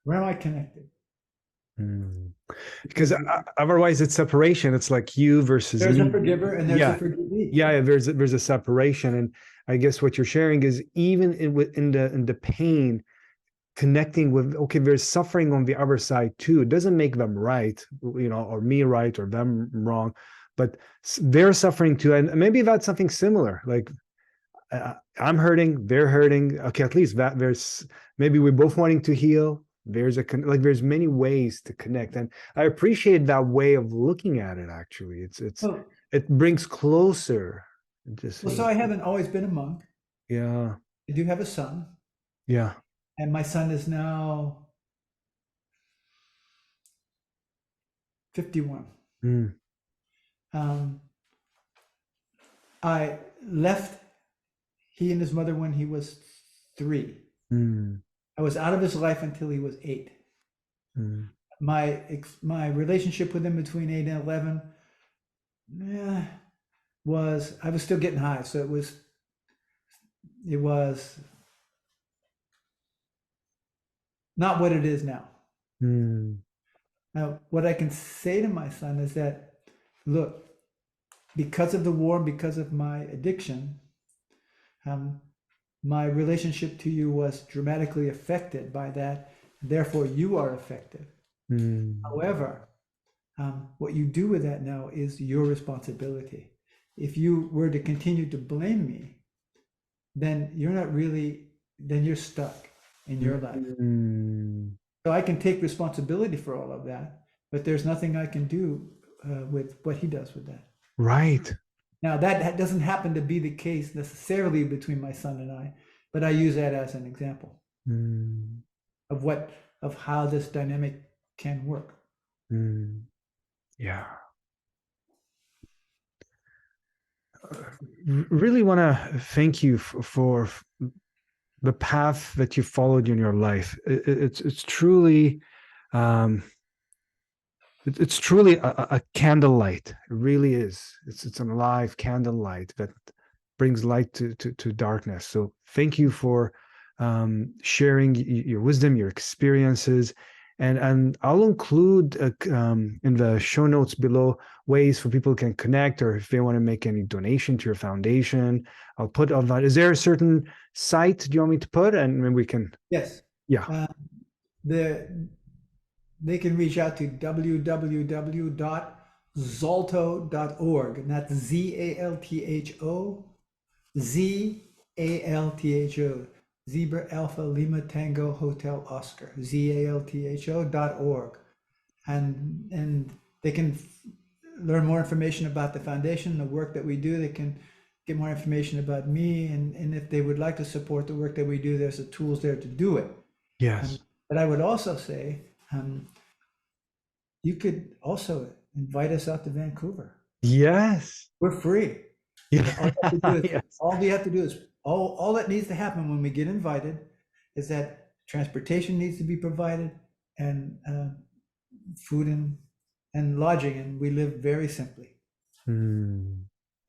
Where am I connected? Because otherwise it's separation. It's like you versus there's me. A forgiver and there's a forgivee. Yeah, there's a separation. And I guess what you're sharing is even in the pain, connecting with, okay, there's suffering on the other side too. It doesn't make them right, or me right or them wrong, but they're suffering too. And maybe that's something similar. Like I'm hurting, they're hurting. Okay, at least that there's maybe we're both wanting to heal. There's many ways to connect, and I appreciate that way of looking at it. Actually, it brings closer. So I haven't always been a monk. Yeah, I do have a son. Yeah, and my son is now 51. I left he and his mother when he was 3. I was out of his life until he was 8. My relationship with him between 8 and 11 was, I was still getting high, so it was not what it is now. Now, what I can say to my son is that, look, because of the war, because of my addiction, my relationship to you was dramatically affected by that. Therefore, you are affected. However, what you do with that now is your responsibility. If you were to continue to blame me, then you're stuck in your life. So I can take responsibility for all of that, but there's nothing I can do with what he does with that. Right. Now, that doesn't happen to be the case necessarily between my son and I, but I use that as an example of how this dynamic can work. Yeah. Really want to thank you for the path that you followed in your life. It's truly it's truly a candlelight. It really is. It's an alive candlelight that brings light to darkness. So thank you for sharing your wisdom, your experiences, and I'll include in the show notes below ways for people can connect, or if they want to make any donation to your foundation, I'll put all that. Is there a certain site do you want me to put, and then we can? Yes. Yeah. They can reach out to www.zaltho.org, and that's ZALTHO, ZALTHO, Zebra Alpha Lima Tango Hotel Oscar, ZALTHO.org, and they can learn more information about the foundation, the work that we do. They can get more information about me, and if they would like to support the work that we do, there's the tools there to do it. Yes. But I would also say, you could also invite us out to Vancouver. Yes. We're free. Yeah. All you have to do is all that needs to happen when we get invited, is that transportation needs to be provided, and food and lodging, and we live very simply.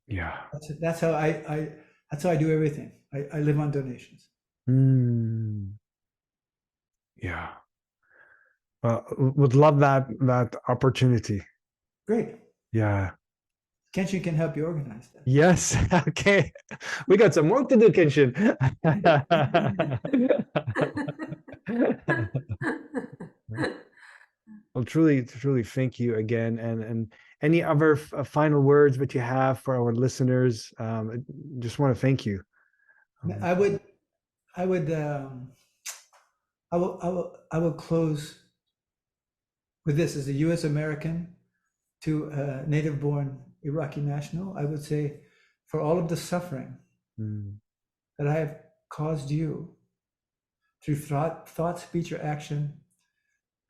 Yeah. That's how I do everything. I live on donations. Yeah. Well, would love that opportunity. Great. Yeah. Kenshin can help you organize that. Yes. Okay. We got some work to do, Kenshin. Well, truly thank you again. And any other final words that you have for our listeners? I just want to thank you. I will close with this. As a U.S. American to a native-born Iraqi national, I would say, for all of the suffering that I have caused you through thought, speech, or action,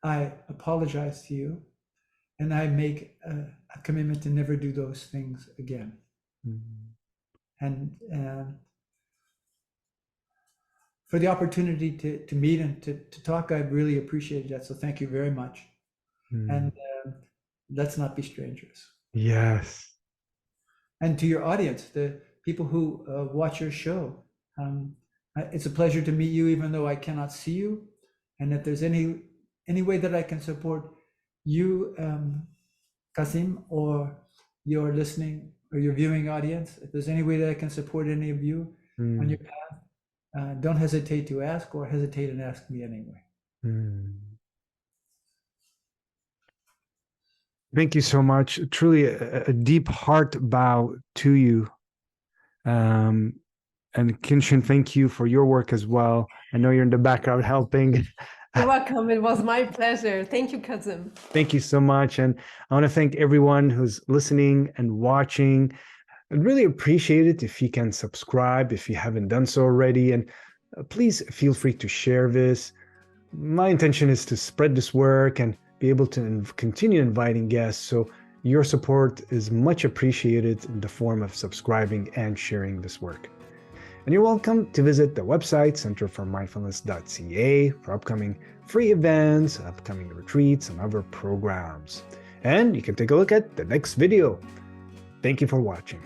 I apologize to you, and I make a commitment to never do those things again. And for the opportunity to meet and to talk, I really appreciated that. So thank you very much. And let's not be strangers. Yes. And to your audience, the people who watch your show, it's a pleasure to meet you, even though I cannot see you. And if there's any way that I can support you, Kasim, or your listening or your viewing audience, if there's any way that I can support any of you on your path, don't hesitate to ask, or hesitate and ask me anyway. Thank you so much. Truly a deep heart bow to you. And Kenshin, thank you for your work as well. I know you're in the background helping. You're welcome. It was my pleasure. Thank you, Kasim. Thank you so much. And I want to thank everyone who's listening and watching. I'd really appreciate it if you can subscribe if you haven't done so already. And please feel free to share this. My intention is to spread this work and be able to continue inviting guests. So your support is much appreciated in the form of subscribing and sharing this work. And you're welcome to visit the website centerformindfulness.ca for upcoming free events, upcoming retreats, and other programs. And you can take a look at the next video. Thank you for watching.